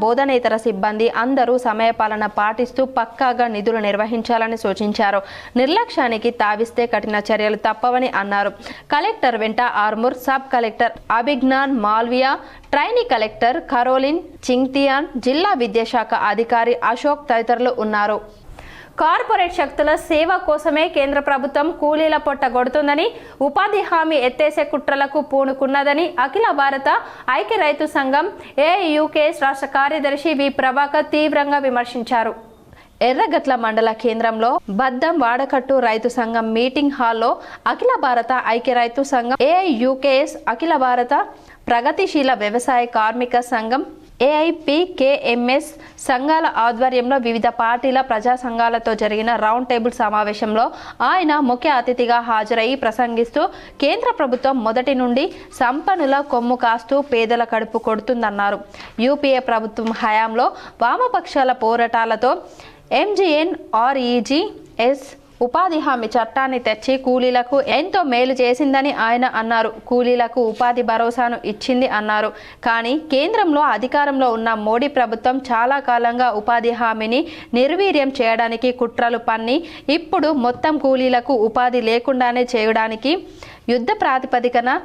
బోధనేతర సిబ్బంది అందరూ సమయపాలన పాటిస్తూ పక్కాగా నిధులు నిర్వహించాలని సూచించారు. నిర్లక్ష్యానికి తావిస్తే కఠిన చర్యలు తప్పవని అన్నారు. కలెక్టర్ వెంట Armoor, sub collector Abhignan Malviya, trainee collector Caroline Chingthian, జిల్లా విద్యాశాఖ అధికారి అశోక్ తదితరులు ఉన్నారు. కార్పొరేట్ శక్తుల సేవ కోసమే కేంద్ర ప్రభుత్వం కూలీల పొట్ట కొడుతుందని, ఉపాధి హామీ ఎత్తేసే కుట్రలకు పూనుకున్నదని అఖిల భారత ఐక్య రైతు సంఘం ఏఐయుకేఎస్ రాష్ట్ర కార్యదర్శి వి ప్రభాకర్ తీవ్రంగా విమర్శించారు. ఎర్రగట్ల మండల కేంద్రంలో బద్దం వాడకట్టు రైతు సంఘం మీటింగ్ హాల్లో అఖిల భారత ఐక్య రైతు సంఘం ఏఐయుకేఎస్, అఖిల భారత ప్రగతిశీల వ్యవసాయ కార్మిక సంఘం ఏఐపికేఎంఎస్ సంఘాల ఆధ్వర్యంలో వివిధ పార్టీల ప్రజా సంఘాలతో జరిగిన రౌండ్ టేబుల్ సమావేశంలో ఆయన ముఖ్య అతిథిగా హాజరయ్యి ప్రసంగిస్తూ కేంద్ర ప్రభుత్వం మొదటి నుండి సంపన్నుల కొమ్ము కాస్తూ పేదల కడుపు కొడుతుందన్నారు. యూపీఏ ప్రభుత్వం హయాంలో వామపక్షాల పోరాటాలతో ఎంజీఎన్ఆర్ఈజీఎస్ ఉపాధి హామీ చట్టాన్ని తెచ్చి కూలీలకు ఎంతో మేలు చేసిందని ఆయన అన్నారు. కూలీలకు ఉపాధి భరోసాను ఇచ్చింది అన్నారు. కానీ కేంద్రంలో అధికారంలో ఉన్న మోడీ ప్రభుత్వం చాలా కాలంగా ఉపాధి హామీని నిర్వీర్యం చేయడానికి కుట్రలు పన్ని ఇప్పుడు మొత్తం కూలీలకు ఉపాధి లేకుండానే చేయడానికి యుద్ధ ప్రాతిపదికన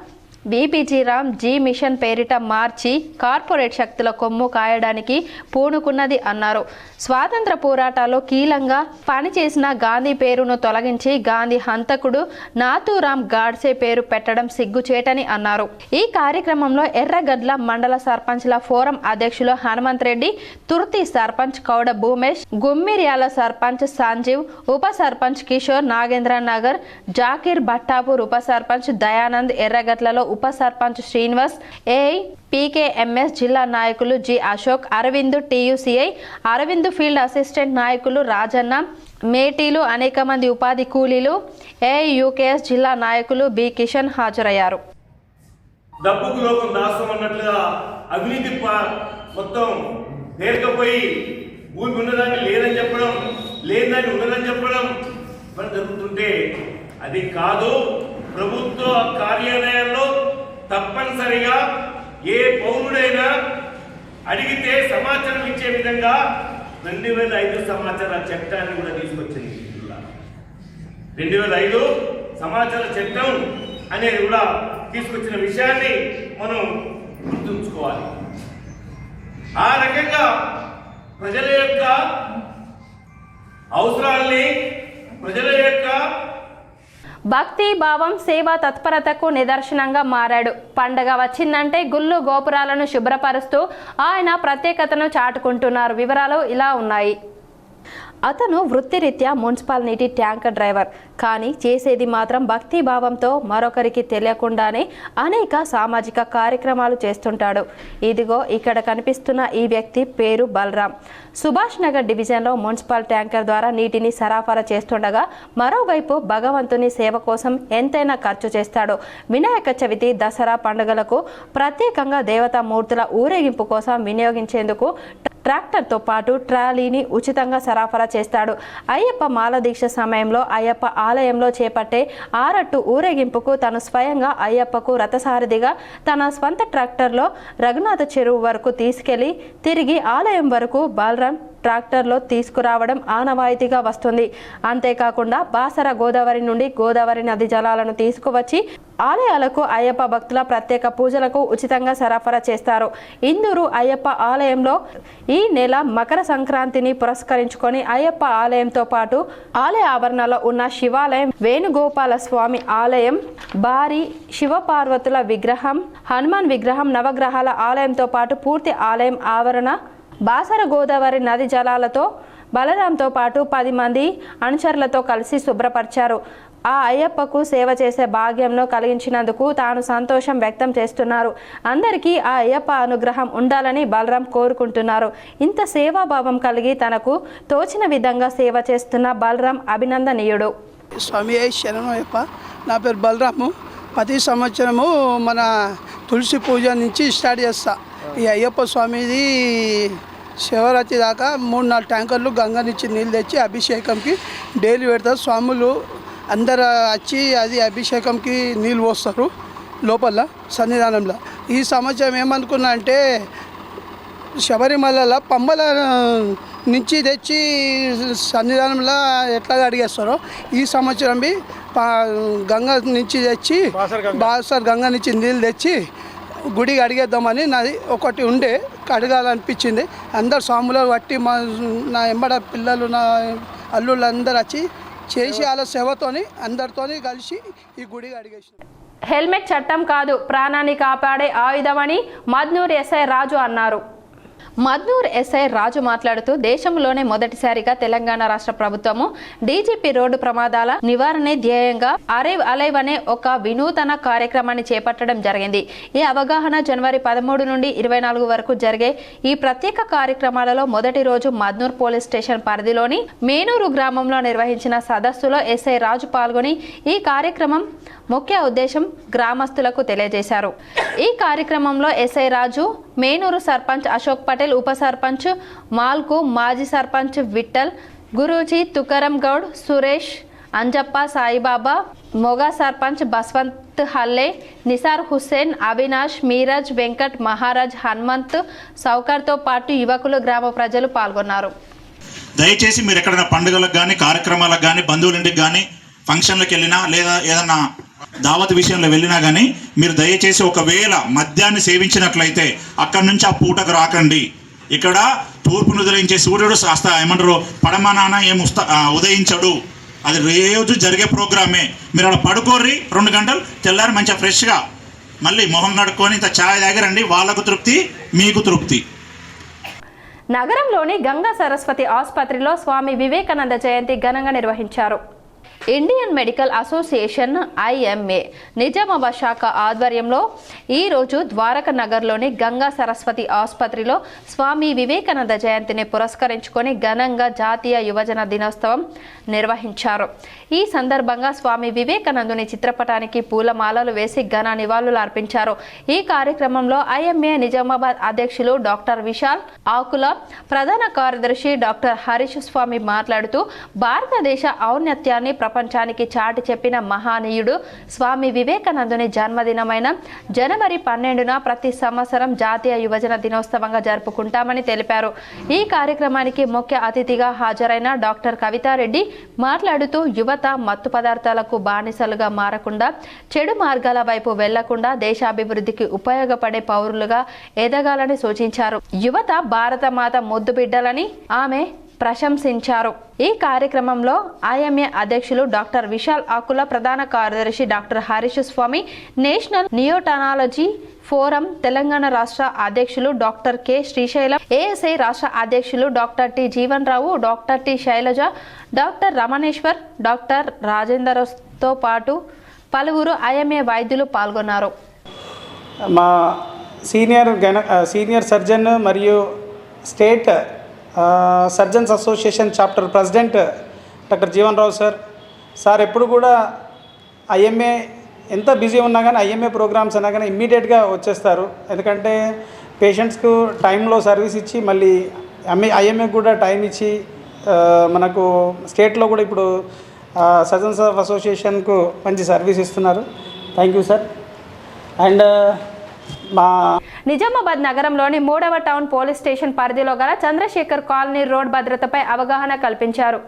బీపీజీ రామ్ జీ మిషన్ పేరిట మార్చి కార్పొరేట్ శక్తుల కొమ్ము కాయడానికి పూనుకున్నది అన్నారు. స్వాతంత్ర పోరాటాల్లో కీలంగా పనిచేసిన గాంధీ పేరును తొలగించి గాంధీ హంతకుడు నాథూరామ్ గాడ్సే పేరు పెట్టడం సిగ్గుచేటని అన్నారు. ఈ కార్యక్రమంలో ఎర్రగడ్ల మండల సర్పంచ్ల ఫోరం అధ్యక్షులు హనుమంత్ రెడ్డి, తుర్తి సర్పంచ్ కౌడ భూమేష్, గుమ్మిర్యాల సర్పంచ్ సంజీవ్, ఉప సర్పంచ్ కిషోర్, నాగేంద్ర నగర్ జాకీర్, భట్టాపూర్ ఉప సర్పంచ్ దయానంద్, ఎర్రగడ్లలో ఉప సర్పంచ్ శ్రీనివాస్, ఏఐపికేఎంఎస్ జిల్లా నాయకులు G Ashok, Arvind, TUCI Arvind field assistant నాయకులు రాజన్న, మేటీలు, అనేక మంది ఉపాధి కూలీలు, ఏఐయుకేఎస్ జిల్లా నాయకులు బి కిషన్ హాజరయ్యారు. డబ్బుకు లోకం దాసం అన్నట్లుగా అవినీతి మొత్తం పేరుకపోయి భూమి ఉన్నదాన్ని లేదని చెప్పడం, లేదని ఉన్నదని చెప్పడం మరి జరుగుతుంటే అది కాదు. ప్రభుత్వ కార్యాలయాల్లో తప్పనిసరిగా ఏ పౌరుడైనా అడిగితే సమాచారం ఇచ్చే విధంగా 2005 సమాచార చట్టాన్ని కూడా తీసుకొచ్చింది. 2005 సమాచార చట్టం అనేది కూడా తీసుకొచ్చిన విషయాన్ని మనం గుర్తుంచుకోవాలి. ఆ రకంగా ప్రజల యొక్క అవసరాల్ని, ప్రజల యొక్క భక్తి భావం, సేవా తత్పరతకు నిదర్శనంగా మారాడు. పండగ వచ్చిందంటే గుళ్ళు గోపురాలను శుభ్రపరుస్తూ ఆయన ప్రత్యేకతను చాటుకుంటున్నారు. వివరాలు ఇలా ఉన్నాయి. అతను వృత్తిరీత్యా మున్సిపల్ నీటి ట్యాంకర్ డ్రైవర్. కానీ చేసేది మాత్రం భక్తి భావంతో మరొకరికి తెలియకుండానే అనేక సామాజిక కార్యక్రమాలు చేస్తుంటాడు. ఇదిగో ఇక్కడ కనిపిస్తున్న ఈ వ్యక్తి పేరు బలరాం. సుభాష్ నగర్ డివిజన్లో మున్సిపల్ ట్యాంకర్ ద్వారా నీటిని సరఫరా చేస్తుండగా మరోవైపు భగవంతుని సేవ కోసం ఎంతైనా ఖర్చు చేస్తాడు. వినాయక చవితి, దసరా పండుగలకు ప్రత్యేకంగా దేవతామూర్తుల ఊరేగింపు కోసం వినియోగించేందుకు ట్రాక్టర్తో పాటు ట్రాలీని ఉచితంగా సరఫరా చేస్తాడు. అయ్యప్ప మాల దీక్ష సమయంలో అయ్యప్ప ఆలయంలో చేపట్టే ఆరట్టు ఊరేగింపుకు తను స్వయంగా అయ్యప్పకు రథసారథిగా తన స్వంత ట్రాక్టర్లో రఘునాథ చెరువు వరకు తీసుకెళ్లి తిరిగి ఆలయం వరకు బలరాం ట్రాక్టర్లో తీసుకురావడం ఆనవాయితీగా వస్తుంది. అంతేకాకుండా బాసర గోదావరి నుండి గోదావరి నది జలాలను తీసుకువచ్చి ఆలయాలకు అయ్యప్ప భక్తుల ప్రత్యేక పూజలకు ఉచితంగా సరఫరా చేస్తారు. ఇందూరు అయ్యప్ప ఆలయంలో ఈ నెల మకర సంక్రాంతిని పురస్కరించుకొని అయ్యప్ప ఆలయంతో పాటు ఆలయ ఆవరణలో ఉన్న శివాలయం, వేణుగోపాల స్వామి ఆలయం, భారీ శివపార్వతుల విగ్రహం, హనుమాన్ విగ్రహం, నవగ్రహాల ఆలయంతో పాటు పూర్తి ఆలయం ఆవరణ బాసర గోదావరి నది జలాలతో బలరాంతో పాటు 10 మంది అనుచరులతో కలిసి శుభ్రపరిచారు. ఆ అయ్యప్పకు సేవ చేసే భాగ్యంను కలిగించినందుకు తాను సంతోషం వ్యక్తం చేస్తున్నారు. అందరికీ ఆ అయ్యప్ప అనుగ్రహం ఉండాలని బలరాం కోరుకుంటున్నారు. ఇంత సేవాభావం కలిగి తనకు తోచిన విధంగా సేవ చేస్తున్న బలరాం అభినందనీయుడు. స్వామి శరణం అయ్యప్ప. నా పేరు బలరాము. ప్రతి సంవత్సరము మన తులసి పూజ నుంచి స్టార్ట్ చేస్తా. ఈ అయ్యప్ప స్వామిది శివరాత్రి దాకా 3-4 ట్యాంకర్లు గంగా నుంచి నీళ్ళు తెచ్చి అభిషేకంకి డైలీ పెడతారు. స్వాములు అందరు వచ్చి అది అభిషేకంకి నీళ్ళు పోస్తారు లోపల సన్నిధానంలో. ఈ సంవత్సరం ఏమనుకున్నా అంటే శబరిమలలో పంబల నుంచి తెచ్చి సన్నిధానంలో ఎట్లా అడిగేస్తారో ఈ సంవత్సరం గంగా నుంచి తెచ్చి బాసర్ గంగా నుంచి నీళ్ళు తెచ్చి గుడికి అడిగేద్దామని నాది ఒకటి ఉండే అడగాలనిపించింది. అందరు స్వాములు బట్టి నా ఎంబడ పిల్లలు నా అల్లుళ్ళు అందరు వచ్చి చేసి వాళ్ళ సేవతోని అందరితోని కలిసి ఈ గుడికి అడిగేసి. హెల్మెట్ చట్టం కాదు, ప్రాణాన్ని కాపాడే ఆయుధమని మద్నూర్ ఎస్ఐ రాజు అన్నారు. మద్నూర్ ఎస్ఐ రాజు మాట్లాడుతూ దేశంలోనే మొదటిసారిగా తెలంగాణ రాష్ట్ర ప్రభుత్వము డీజీపీ రోడ్డు ప్రమాదాల నివారణ ధ్యేయంగా అరైవ్ అలైవ్ అనే ఒక వినూతన కార్యక్రమాన్ని చేపట్టడం జరిగింది. ఈ అవగాహన జనవరి 13 నుండి 24 వరకు జరిగే ఈ ప్రత్యేక కార్యక్రమాలలో మొదటి రోజు మద్నూర్ పోలీస్ స్టేషన్ పరిధిలోని మేనూరు గ్రామంలో నిర్వహించిన సదస్సులో ఎస్ఐ రాజు పాల్గొని ఈ కార్యక్రమం ముఖ్య ఉద్దేశం గ్రామస్తులకు తెలియజేశారు. ఈ కార్యక్రమంలో ఎస్ఐ రాజు, మేనూరు సర్పంచ్ అశోక్ పటేల్, ఉప సర్పంచ్ మాల్కు, మాజీ సర్పంచ్ విఠల్, గురూజీ, తుకారం గౌడ్, సురేష్, అంజప్ప, సాయిబాబా, మొగా సర్పంచ్ బస్వంత్ హల్లే, నిసార్ హుస్సేన్, అవినాష్, మీరాజ్, వెంకట్, మహారాజ్, హనుమంత్, సౌకర్తో పాటు యువకులు, గ్రామ ప్రజలు పాల్గొన్నారు. దయచేసి మీరు ఎక్కడైనా పండుగలకు కానీ కార్యక్రమాలకు కానీ బంధువులింటికి కానీ ఫంక్షన్లకు వెళ్ళినా లేదా ఏదన్నా దావత్ విషయంలో వెళ్ళినా కానీ మీరు దయచేసి ఒకవేళ మద్యాన్ని సేవించినట్లయితే అక్కడి నుంచి ఆ పూటకు రాకండి. ఇక్కడ తూర్పును ఉదయించే సూర్యుడు ఏమంటారు పడమనాన ఉదయించడు. అది రోజు జరిగే ప్రోగ్రామే. మీరు అలా పడుకోర్రి 2 గంటలు, తెల్లారి మంచిగా ఫ్రెష్గా మళ్ళీ మొహం కడుక్కొని ఇంత ఛాయ్ తాగిరండి. వాళ్ళకు తృప్తి, మీకు తృప్తి. నగరంలోని గంగా సరస్వతి ఆసుపత్రిలో స్వామి వివేకానంద జయంతి ఘనంగా నిర్వహించారు. Indian medical association IMA Nizamabad శాఖ ఆధ్వర్యంలో ఈరోజు ద్వారకా నగర్లోని గంగా సరస్వతి ఆసుపత్రిలో స్వామి వివేకానంద జయంతిని పురస్కరించుకొని ఘనంగా జాతీయ యువజన దినోత్సవం నిర్వహించారు. ఈ సందర్భంగా స్వామి వివేకానందుని చిత్రపటానికి పూలమాలలు వేసి ఘన నివాళులు అర్పించారు. ఈ కార్యక్రమంలో IMA నిజామాబాద్ అధ్యక్షులు డాక్టర్ విశాల్ ఆకుల, ప్రధాన కార్యదర్శి డాక్టర్ హరీష్ స్వామి మాట్లాడుతూ భారతదేశ ఔన్నత్యాన్ని ప్రపంచానికి చాటి చెప్పిన మహానీయుడు స్వామి వివేకానందుని జన్మదినమైన జనవరి 12న ప్రతి సంవత్సరం జాతీయ యువజన దినోత్సవంగా జరుపుకుంటామని తెలిపారు. ఈ కార్యక్రమానికి ముఖ్య అతిథిగా హాజరైన డాక్టర్ కవితారెడ్డి మాట్లాడుతూ యువత మత్తు పదార్థాలకు బానిసలుగా మారకుండా, చెడు మార్గాల వైపు వెళ్లకుండా దేశాభివృద్ధికి ఉపయోగపడే పౌరులుగా ఎదగాలని సూచించారు. యువత భారత మాత ముద్దు బిడ్డలని ఆమె ప్రశంసించారు. ఈ కార్యక్రమంలో IMA అధ్యక్షులు డాక్టర్ విశాల్ ఆకుల, ప్రధాన కార్యదర్శి doctor Harish Swamy, national neonatology forum Telangana రాష్ట్ర అధ్యక్షులు డాక్టర్ కె శ్రీశైలం, ASI రాష్ట్ర అధ్యక్షులు doctor T Jeevan Rao, doctor T Shailaja, doctor Rameshwar, doctor రాజేందర్తో పాటు పలువురు IMA వైద్యులు పాల్గొన్నారు. మా సీనియర్ సర్జన్ మరియు state surgeons association chapter president doctor Jeevan Rao sir ఎప్పుడు కూడా IMA ఎంత బిజీ ఉన్నా కానీ IMA ప్రోగ్రామ్స్ అన్నా కానీ ఇమ్మీడియట్గా వచ్చేస్తారు. ఎందుకంటే పేషెంట్స్కు టైంలో సర్వీస్ ఇచ్చి మళ్ళీ IMA కూడా టైం ఇచ్చి మనకు స్టేట్లో కూడా ఇప్పుడు సర్జన్స్ ఆఫ్ అసోసియేషన్కు మంచి సర్వీస్ ఇస్తున్నారు. Thank you sir. And Nizamabad నగరంలోని 3వ టౌన్ పోలీస్ స్టేషన్ పరిధిలో గల చంద్రశేఖర్ కాలనీ రోడ్ భద్రతపై అవగాహన కల్పించారు.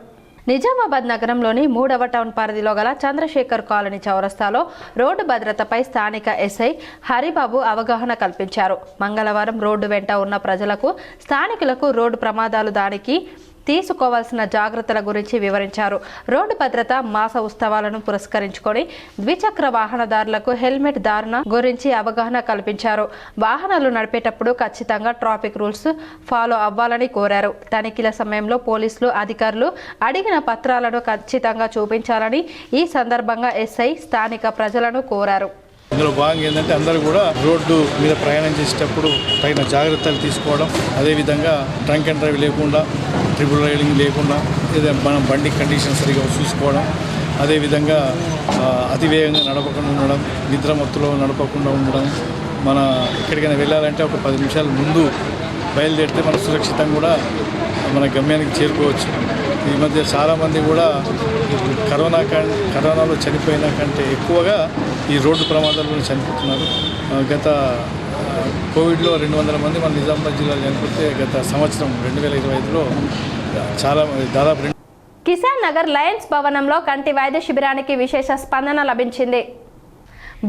నిజామాబాద్ నగరంలోని 3వ టౌన్ పరిధిలో గల చంద్రశేఖర్ కాలనీ చౌరస్తాలో రోడ్డు భద్రతపై స్థానిక ఎస్ఐ హరిబాబు అవగాహన కల్పించారు. మంగళవారం రోడ్డు వెంట ఉన్న ప్రజలకు, స్థానికులకు రోడ్డు ప్రమాదాలు దానికి తీసుకోవాల్సిన జాగ్రత్తల గురించి వివరించారు. రోడ్డు భద్రత మాస ఉత్సవాలను పురస్కరించుకొని ద్విచక్ర వాహనదారులకు హెల్మెట్ ధారణ గురించి అవగాహన కల్పించారు. వాహనాలు నడిపేటప్పుడు ఖచ్చితంగా ట్రాఫిక్ రూల్స్ ఫాలో అవ్వాలని కోరారు. తనిఖీల సమయంలో పోలీసులు అధికారులు అడిగిన పత్రాలను ఖచ్చితంగా చూపించాలని ఈ సందర్భంగా ఎస్ఐ స్థానిక ప్రజలను కోరారు. ఇందులో భాగంగా ఏంటంటే అందరూ కూడా రోడ్డు మీద ప్రయాణం చేసేటప్పుడు తగిన జాగ్రత్తలు తీసుకోవడం, అదేవిధంగా డ్రంక్ అండ్ డ్రైవ్ లేకుండా, ట్రిపుల్ రైడింగ్ లేకుండా, ఏదైనా మనం బండి కండిషన్ సరిగా చూసుకోవడం, అదేవిధంగా అతివేగంగా నడపకుండా ఉండడం, నిద్రమత్తులో నడపకుండా ఉండడం, మన ఎక్కడికైనా వెళ్ళాలంటే ఒక 10 నిమిషాల ముందు బయలుదేరితే మనం సురక్షితంగా కూడా మన గమ్యానికి చేరుకోవచ్చు. ఈ మధ్య చాలామంది కూడా కరోనాలో చనిపోయిన కంటే ఎక్కువగా ఈ రోడ్డు ప్రమాదాల్లో చనిపోతున్నారు. గత కోవిడ్లో 200 మంది మన నిజామాబాద్ జిల్లాలో చనిపోతే గత సంవత్సరం 2025లో దాదాపు కిసాన్ నగర్ లయన్స్ భవనంలో కంటి వైద్య శిబిరానికి విశేష స్పందన లభించింది.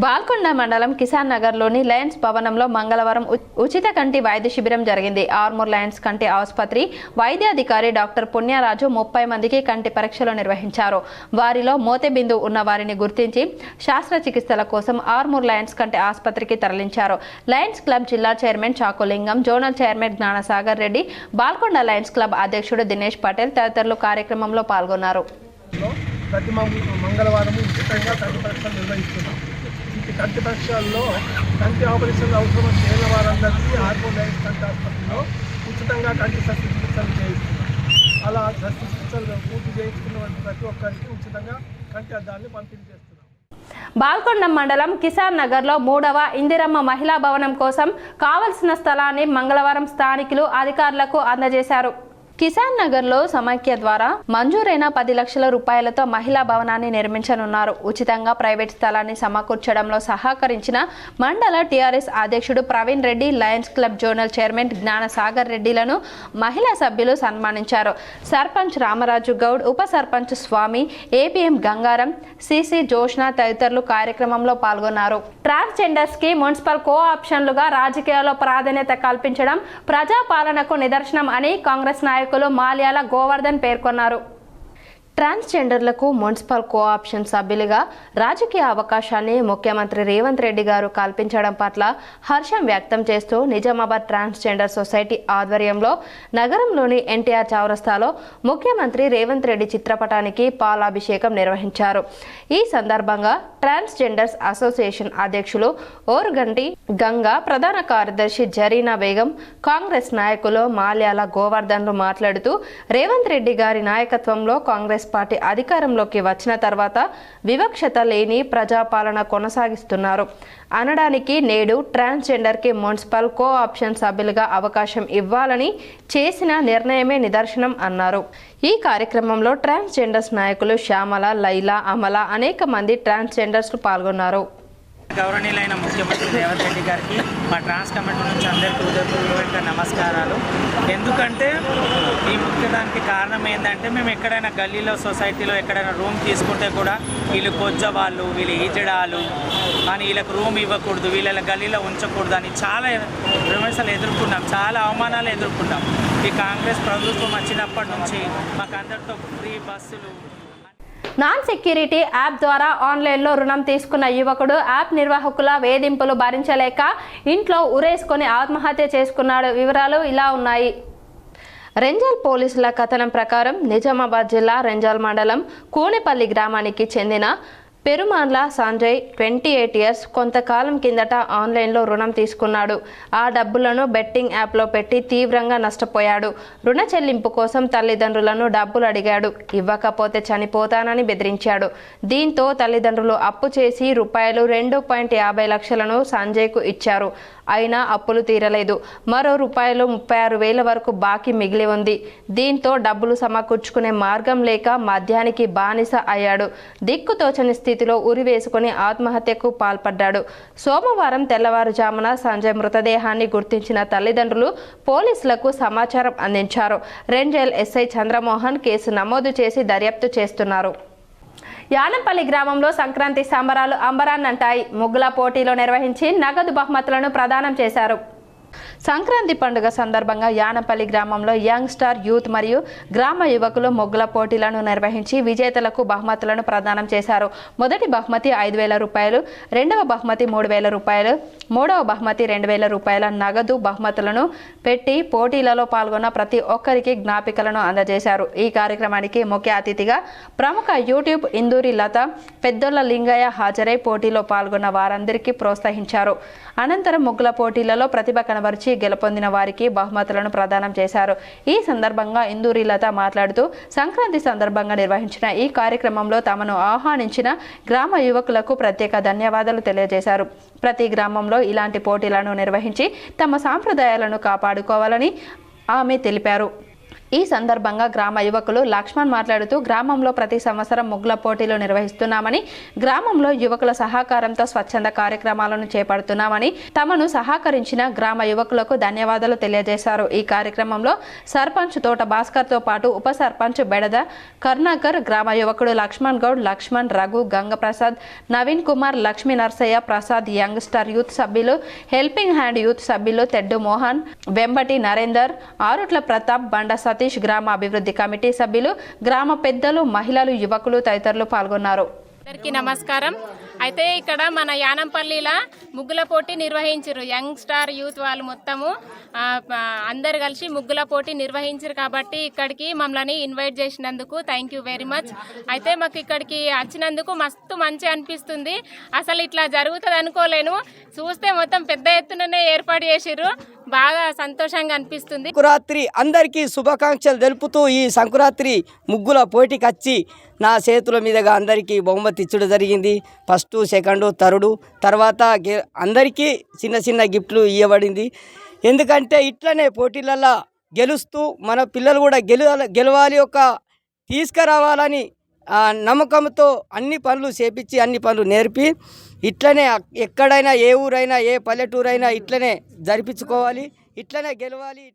బాల్కొండ మండలం కిసాన్ నగర్లోని లయన్స్ భవనంలో మంగళవారం ఉచిత కంటి వైద్య శిబిరం జరిగింది. ఆర్మూర్ లయన్స్ కంటి ఆసుపత్రి వైద్యాధికారి డాక్టర్ పుణ్యరాజు 30 మందికి కంటి పరీక్షలు నిర్వహించారు. వారిలో మోతెబిందు ఉన్న వారిని గుర్తించి శస్త్రచికిత్సల కోసం ఆర్మూర్ లయన్స్ కంటి ఆసుపత్రికి తరలించారు. లయన్స్ క్లబ్ జిల్లా chairman Chakulingam, zonal chairman Gnanasagar Reddy, Balkonda lions club అధ్యక్షుడు దినేష్ పటేల్ తదితరులు కార్యక్రమంలో పాల్గొన్నారు. ప్రతి మంగళవారం ఉచితంగా కంటి పరీక్షలు నిర్వహిస్తున్నాం. ఈ కంటి పరీక్షల్లో కంటి ఆపరేషన్లు అవసరం చేయని వారందరికీ ఆర్మూర్ లయన్స్ కంటి ఆసుపత్రిలో ఉచితంగా కంటి శస్త్రచికిత్సలు చేయిస్తున్నాం. అలా శస్త్రచికిత్సలు పూర్తి చేయించుకున్న ప్రతి ఒక్కరికి ఉచితంగా కంటి అద్దాన్ని పంపిణీ చేస్తున్నాం. బాల్కొండ మండలం కిసాన్ నగర్లో 3వ ఇందిరమ్మ మహిళా భవనం కోసం కావలసిన స్థలాన్ని మంగళవారం స్థానికులు అధికారులకు అందజేశారు. కిసాన్ నగర్లో సమైక్య ద్వారా మంజూరైన 10 లక్షల రూపాయలతో మహిళా భవనాన్ని నిర్మించనున్నారు. ఉచితంగా ప్రైవేట్ స్థలాన్ని సమకూర్చడంలో సహకరించిన మండల టీఆర్ఎస్ అధ్యక్షుడు Praveen Reddy, lions club zonal chairman Gnanasagar రెడ్డిలను మహిళా సభ్యులు సన్మానించారు. సర్పంచ్ రామరాజు గౌడ్, ఉప సర్పంచ్ స్వామి, ఏపీఎం గంగారం, సిసి జోష్న తదితరులు కార్యక్రమంలో పాల్గొన్నారు. ట్రాన్స్జెండర్స్ కి మున్సిపల్ కోఆప్షన్లుగా రాజకీయాల్లో ప్రాధాన్యత కల్పించడం ప్రజాపాలనకు నిదర్శనం అని కాంగ్రెస్ నాయకులు మాల్యాల గోవర్ధన్ పేర్కొన్నారు. ట్రాన్స్జెండర్లకు మున్సిపల్ కోఆప్షన్ సభ్యులుగా రాజకీయ అవకాశాన్ని ముఖ్యమంత్రి రేవంత్ రెడ్డి గారు కల్పించడం పట్ల హర్షం వ్యక్తం చేస్తూ నిజామాబాద్ ట్రాన్స్జెండర్ సొసైటీ ఆధ్వర్యంలో నగరంలోని ఎన్టీఆర్ చౌరస్తాలో ముఖ్యమంత్రి రేవంత్ రెడ్డి చిత్రపటానికి పాలాభిషేకం నిర్వహించారు. ఈ సందర్భంగా ట్రాన్స్జెండర్స్ అసోసియేషన్ అధ్యక్షులు ఓరుగంటి గంగా, ప్రధాన కార్యదర్శి జరీనా బేగం, కాంగ్రెస్ నాయకులు మాల్యాల గోవర్ధన్లు మాట్లాడుతూ రేవంత్ రెడ్డి గారి నాయకత్వంలో కాంగ్రెస్ పార్టీ అధికారంలోకి వచ్చిన తర్వాత వివక్షత లేని ప్రజాపాలన కొనసాగిస్తున్నారు అనడానికి నేడు ట్రాన్స్జెండర్కి మున్సిపల్ కోఆప్షన్ సభ్యులుగా అవకాశం ఇవ్వాలని చేసిన నిర్ణయమే నిదర్శనం అన్నారు. ఈ కార్యక్రమంలో ట్రాన్స్జెండర్స్ నాయకులు శ్యామల, లైలా, అమల, అనేక మంది ట్రాన్స్జెండర్స్ పాల్గొన్నారు. గౌరవనీయులైన ముఖ్యమంత్రి రేవంత్ రెడ్డి గారికి మా ట్రాన్స్ కమిటీ నుంచి అందరికీ హృదయపూర్వక నమస్కారాలు. ఎందుకంటే ఈ ముఖ్యదానికి కారణం ఏంటంటే మేము ఎక్కడైనా గల్లీలో సొసైటీలో ఎక్కడైనా రూమ్ తీసుకుంటే కూడా వీళ్ళు కొజ్జవాళ్ళు, వీళ్ళు ఈజడాలు కానీ వీళ్ళకి రూమ్ ఇవ్వకూడదు, వీళ్ళ గల్లీలో ఉంచకూడదు అని చాలా విమర్శలు ఎదుర్కొన్నాం, చాలా అవమానాలు ఎదుర్కొన్నాం. ఈ కాంగ్రెస్ ప్రభుత్వం వచ్చినప్పటి నుంచి మాకు అందరితో ఫ్రీ బస్సులు. నాన్ సెక్యూరిటీ యాప్ ద్వారా ఆన్లైన్లో రుణం తీసుకున్న యువకుడు యాప్ నిర్వాహకుల వేధింపులు భరించలేక ఇంట్లో ఉరేసుకొని ఆత్మహత్య చేసుకున్నాడు. వివరాలు ఇలా ఉన్నాయి. రెంజల్ పోలీసుల కథనం ప్రకారం నిజామాబాద్ జిల్లా రెంజల్ మండలం కూనెపల్లి గ్రామానికి చెందిన పెరుమాన్ల సంజయ్ 28 ఇయర్స్ కొంతకాలం కిందట ఆన్లైన్లో రుణం తీసుకున్నాడు. ఆ డబ్బులను బెట్టింగ్ యాప్లో పెట్టి తీవ్రంగా నష్టపోయాడు. రుణ చెల్లింపు కోసం తల్లిదండ్రులను డబ్బులు అడిగాడు. ఇవ్వకపోతే చనిపోతానని బెదిరించాడు. దీంతో తల్లిదండ్రులు అప్పు చేసి రూపాయలు 2.50 లక్షలను సంజయ్కు ఇచ్చారు. అయినా అప్పులు తీరలేదు. మరో రూపాయలు 36,000 వరకు బాకీ మిగిలి ఉంది. దీంతో డబ్బులు సమకూర్చుకునే మార్గం లేక మద్యానికి బానిస అయ్యాడు. దిక్కుతోచని స్థితిలో ఉరివేసుకుని ఆత్మహత్యకు పాల్పడ్డాడు. సోమవారం తెల్లవారుజామున సంజయ్ మృతదేహాన్ని గుర్తించిన తల్లిదండ్రులు పోలీసులకు సమాచారం అందించారు. రెంజల్ ఎస్ఐ చంద్రమోహన్ కేసు నమోదు చేసి దర్యాప్తు చేస్తున్నారు. యానంపల్లి గ్రామంలో సంక్రాంతి సంబరాలు అంబరాన్నంటాయి. ముగ్గుల పోటీలో నిర్వహించి నగదు బహుమతులను ప్రదానం చేశారు. సంక్రాంతి పండుగ సందర్భంగా యానంపల్లి గ్రామంలో యంగ్ స్టార్ యూత్ మరియు గ్రామ యువకులు ముగ్గుల పోటీలను నిర్వహించి విజేతలకు బహుమతులను ప్రదానం చేశారు. మొదటి బహుమతి 5,000 రూపాయలు, రెండవ బహుమతి 3,000 రూపాయలు, మూడవ బహుమతి 2,000 రూపాయల నగదు బహుమతులను పెట్టి పోటీలలో పాల్గొన్న ప్రతి ఒక్కరికి జ్ఞాపికలను అందజేశారు. ఈ కార్యక్రమానికి ముఖ్య అతిథిగా ప్రముఖ యూట్యూబ్ ఇందూరి లత, పెద్దొల్ల లింగయ్య హాజరై పోటీలో పాల్గొన్న వారందరికీ ప్రోత్సహించారు. అనంతరం ముగ్గుల పోటీలలో ప్రతిభ కనబరిచి గెలుపొందిన వారికి బహుమతులను ప్రదానం చేశారు. ఈ సందర్భంగా ఇందూరి లత మాట్లాడుతూ సంక్రాంతి సందర్భంగా నిర్వహించిన ఈ కార్యక్రమంలో తమను ఆహ్వానించిన గ్రామ యువకులకు ప్రత్యేక ధన్యవాదాలు తెలియజేశారు. ప్రతి గ్రామంలో ఇలాంటి పోటీలను నిర్వహించి తమ సాంప్రదాయాలను కాపాడుకోవాలని ఆమె తెలిపారు. ఈ సందర్భంగా గ్రామ యువకులు లక్ష్మణ్ మాట్లాడుతూ గ్రామంలో ప్రతి సంవత్సరం ముగ్గుల పోటీలు నిర్వహిస్తున్నామని, గ్రామంలో యువకుల సహకారంతో స్వచ్ఛంద కార్యక్రమాలను చేపడుతున్నామని, తమను సహకరించిన గ్రామ యువకులకు ధన్యవాదాలు తెలియజేశారు. ఈ కార్యక్రమంలో సర్పంచ్ తోట భాస్కర్తో పాటు ఉప సర్పంచ్ బెడద కరుణాకర్, గ్రామ యువకుడు Laxman Goud, Laxman, Raghu, Gangaprasad, Naveen Kumar, Lakshmi Narsaiah, Prasad, young star youth సభ్యులు, హెల్పింగ్ హ్యాండ్ యూత్ సభ్యులు తెడ్డు మోహన్, వెంబటి నరేందర్, ఆరుట్ల ప్రతాప్, బండ సతీష్, గ్రామ అభివృద్ధి కమిటీ సభ్యులు, గ్రామ పెద్దలు, మహిళలు, యువకులు తదితరులు పాల్గొన్నారు. అందరికీ నమస్కారం. అయితే ఇక్కడ మన యానంపల్లిలో ముగ్గుల పోటీ నిర్వహించారు. యంగ్ స్టార్ యూత్ వాళ్ళు మొత్తము అందరు కలిసి ముగ్గుల పోటీ నిర్వహించారు. కాబట్టి ఇక్కడికి మమ్మల్ని ఇన్వైట్ చేసినందుకు థ్యాంక్ యూ వెరీ మచ్. అయితే మాకు ఇక్కడికి వచ్చినందుకు మస్తు మంచి అనిపిస్తుంది. అసలు ఇట్లా జరుగుతుంది అనుకోలేను. చూస్తే మొత్తం పెద్ద ఎత్తుననే ఏర్పాటు చేసిర్రు. బాగా సంతోషంగా అనిపిస్తుంది. సంకురాత్రి అందరికీ శుభాకాంక్షలు తెలుపుతూ ఈ సంకురాత్రి ముగ్గుల పోటీకి వచ్చి నా చేతుల మీదుగా అందరికీ బహుమతి ఇచ్చడం జరిగింది. ఫస్ట్, సెకండ్, థర్డ్, తర్వాత అందరికీ చిన్న చిన్న గిఫ్ట్లు ఇవ్వబడింది. ఎందుకంటే ఇట్లనే పోటీలలో గెలుస్తూ మన పిల్లలు కూడా గెలవాలి, ఒక తీసుకురావాలని నమ్మకంతో అన్ని పనులు చేపించి అన్ని పనులు నేర్పి ఇట్లనే ఎక్కడైనా ఏ ఊరైనా ఏ పల్లెటూరైనా ఇట్లనే జరిపించుకోవాలి, ఇట్లనే గెలవాలి.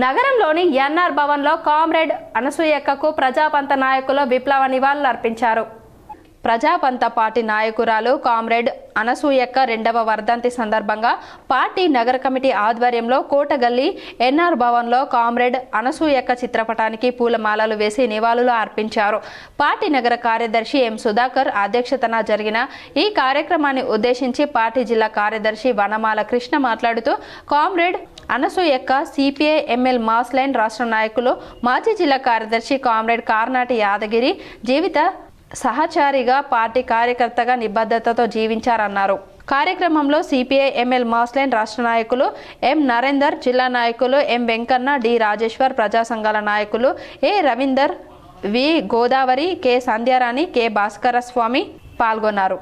నగరంలోని ఎన్ఆర్ భవన్లో కామ్రేడ్ అనసూయక్కకు ప్రజాపంత నాయకులు విప్లవ నివాళులు అర్పించారు. ప్రజాపంత పార్టీ నాయకురాలు కామ్రేడ్ అనసూయక్క 2వ వర్ధంతి సందర్భంగా పార్టీ నగర కమిటీ ఆధ్వర్యంలో కోటగల్లి ఎన్ఆర్ భవన్లో కామ్రేడ్ అనసూయక్క చిత్రపటానికి పూలమాలలు వేసి నివాళులు అర్పించారు. పార్టీ నగర కార్యదర్శి ఎం సుధాకర్ అధ్యక్షతన జరిగిన ఈ కార్యక్రమాన్ని ఉద్దేశించి పార్టీ జిల్లా కార్యదర్శి వనమాల కృష్ణ మాట్లాడుతూ comrade Anasuyakka CPI ML mass line రాష్ట్ర నాయకులు, మాజీ జిల్లా కార్యదర్శి కామ్రేడ్ కార్నాటి యాదగిరి జీవిత సహచారిగా పార్టీ కార్యకర్తగా నిబద్ధతతో జీవించారన్నారు. కార్యక్రమంలో సిపిఐ ఎంఎల్ మాస్లైన్ రాష్ట్ర నాయకులు ఎం నరేందర్, జిల్లా నాయకులు ఎం వెంకన్న, డి రాజేశ్వర్, ప్రజా సంఘాల నాయకులు ఏ రవీందర్, వి గోదావరి, కె సంధ్యారాణి, కె భాస్కర స్వామి పాల్గొన్నారు.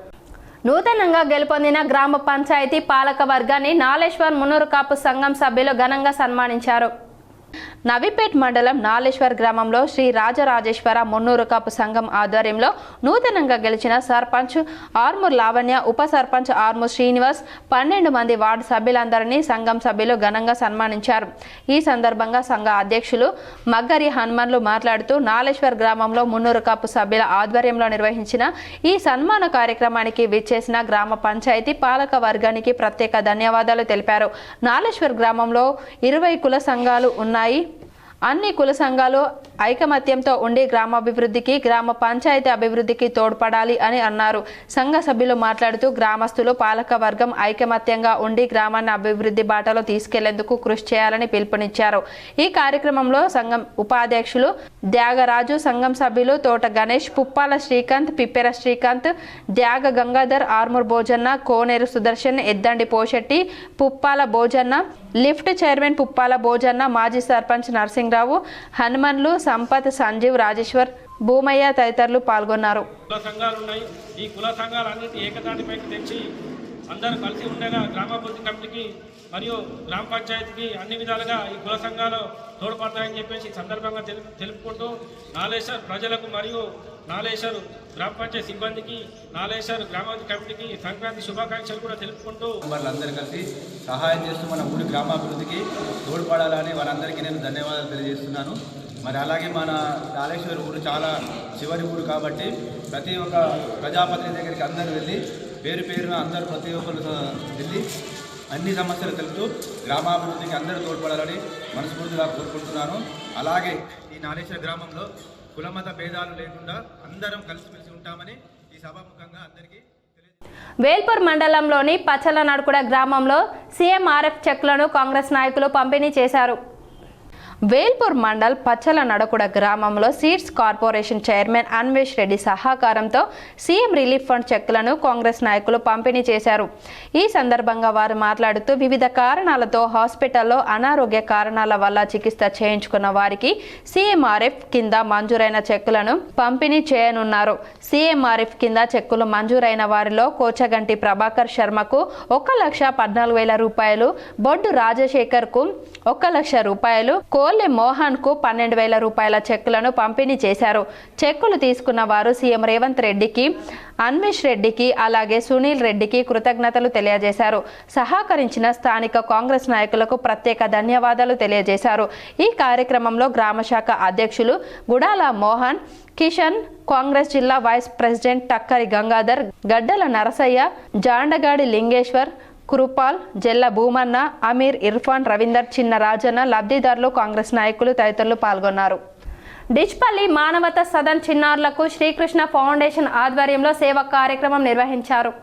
నూతనంగా గెలుపొందిన గ్రామ పంచాయతీ పాలక వర్గాన్ని నాలేశ్వర్ మున్నూరు కాపు సంఘం సభ్యులు ఘనంగా సన్మానించారు. నవీపేట్ మండలం నాలేశ్వర్ గ్రామంలో శ్రీ రాజరాజేశ్వర మున్నూరు కాపు సంఘం ఆధ్వర్యంలో నూతనంగా గెలిచిన సర్పంచ్ ఆర్మూర్ లావణ్య, ఉప సర్పంచ్ ఆర్మూర్ శ్రీనివాస్, 12 మంది వార్డు సభ్యులందరినీ సంఘం సభ్యులు ఘనంగా సన్మానించారు. ఈ సందర్భంగా సంఘ అధ్యక్షులు మగ్గరి హనుమన్లు మాట్లాడుతూ నాలేశ్వర్ గ్రామంలో మున్నూరు కాపు సభ్యుల ఆధ్వర్యంలో నిర్వహించిన ఈ సన్మాన కార్యక్రమానికి విచ్చేసిన గ్రామ పంచాయతీ పాలక వర్గానికి ప్రత్యేక ధన్యవాదాలు తెలిపారు. నాలేశ్వర్ గ్రామంలో 20 కుల సంఘాలు ఉన్నాయి. అన్ని కుల సంఘాలు ఐకమత్యంతో ఉండి గ్రామాభివృద్ధికి, గ్రామ పంచాయతీ అభివృద్ధికి తోడ్పడాలి అని అన్నారు. సంఘ సభ్యులు మాట్లాడుతూ గ్రామస్తులు పాలక వర్గం ఐకమత్యంగా ఉండి గ్రామాన్ని అభివృద్ధి బాటలో తీసుకెళ్లేందుకు కృషి చేయాలని పిలుపునిచ్చారు. ఈ కార్యక్రమంలో సంఘం ఉపాధ్యక్షులు త్యాగరాజు, సంఘం సభ్యులు తోట గణేష్, పుప్పాల శ్రీకాంత్, పిప్పెర శ్రీకాంత్, త్యాగ గంగాధర్, ఆర్మూర్ భోజన్న, కోనేరు సుదర్శన్, ఎద్దండి పోషెట్టి, పుప్పాల భోజన్న, లిఫ్ట్ చైర్మన్ పుప్పాల భోజన్న, మాజీ సర్పంచ్ నరసింహరావు, హనుమన్లు, సంపత్, సంజీవ్, రాజేశ్వర్, భూమయ్య తదితరులు పాల్గొన్నారు. కుల సంఘాలు ఉన్నాయి. ఈ కుల సంఘాలన్నింటి ఏకతాటిపైకి తెచ్చి అందరూ కలిసి ఉండగా గ్రామాభివృద్ధి కమిటీకి మరియు గ్రామ పంచాయతీకి అన్ని విధాలుగా ఈ కుల సంఘాలు తోడ్పడతాయని చెప్పేసి సందర్భంగా తెలుపుకుంటూ నాలేశ్వర్ ప్రజలకు మరియు నాలేశ్వర్ గ్రామ పంచాయతీ సిబ్బందికి, నాలేశ్వర్ గ్రామాభివృద్ధి కమిటీకి సంక్రాంతి శుభాకాంక్షలు కూడా తెలుపుకుంటూ వాళ్ళందరూ కలిసి సహాయం చేస్తూ మన ఊరి గ్రామాభివృద్ధికి తోడ్పడాలని వాళ్ళందరికీ నేను ధన్యవాదాలు తెలియజేస్తున్నాను. మరి అలాగే మన నాలేశ్వర్ ఊరు చాలా చివరి ఊరు కాబట్టి ప్రతి ఒక్క ప్రజాప్రతినిధి దగ్గరికి అందరూ వెళ్ళి పేరు పేరున అందరూ ప్రతి ఒక్కరు వెళ్ళి అన్ని సమస్యలు తెలుపుతూ గ్రామాభివృద్ధికి అందరూ తోడ్పడాలని మనస్ఫూర్తిగా కోరుకుంటున్నాను. అలాగే ఈ నాలేశ్వర గ్రామంలో కులమత భేదాలు లేకుండా అందరం కలిసిమెలిసి ఉంటామని ఈ సభాముఖంగా అందరికీ వేల్పూర్ మండలంలోని పచ్చల నడుకుడ గ్రామంలో సీఎంఆర్ఎఫ్ చెక్లను కాంగ్రెస్ నాయకులు పంపిణీ చేశారు. వేల్పూర్ మండల్ పచ్చల నడకుడ గ్రామంలో seeds corporation chairman Anvesh Reddy సహకారంతో సీఎం రిలీఫ్ ఫండ్ చెక్కులను కాంగ్రెస్ నాయకులు పంపిణీ చేశారు. ఈ సందర్భంగా వారు మాట్లాడుతూ వివిధ కారణాలతో హాస్పిటల్లో అనారోగ్య కారణాల వల్ల చికిత్స చేయించుకున్న వారికి సీఎంఆర్ఎఫ్ కింద మంజూరైన చెక్కులను పంపిణీ చేయనున్నారు. సీఎంఆర్ఎఫ్ కింద చెక్కులు మంజూరైన వారిలో కోచగంటి ప్రభాకర్ శర్మకు 1,14,000 రూపాయలు, బొడ్డు రాజశేఖర్ కు 1,00,000 రూపాయలు, కోల్లె మోహన్ కు 12,000 రూపాయల చెక్కులను పంపిణీ చేశారు. చెక్కులు తీసుకున్న వారు సీఎం రేవంత్ రెడ్డికి, అన్వేష్ రెడ్డికి అలాగే సునీల్ రెడ్డికి కృతజ్ఞతలు తెలియజేశారు. సహకరించిన స్థానిక కాంగ్రెస్ నాయకులకు ప్రత్యేక ధన్యవాదాలు తెలియజేశారు. ఈ కార్యక్రమంలో గ్రామశాఖ అధ్యక్షులు గుడాల మోహన్, కిషన్, కాంగ్రెస్ జిల్లా వైస్ ప్రెసిడెంట్ టక్కరి గంగాధర్, గడ్డల నరసయ్య, జాండగాడి లింగేశ్వర్, కృపాల్, జెల్ల భూమన్న, అమీర్, ఇర్ఫాన్, రవీందర్, చిన్న రాజన్న, లబ్ధిదారులు, కాంగ్రెస్ నాయకులు తదితరులు పాల్గొన్నారు. డిచ్పల్లి మానవతా సదన్ చిన్నారులకు శ్రీకృష్ణ ఫౌండేషన్ ఆధ్వర్యంలో సేవా కార్యక్రమం నిర్వహించారు.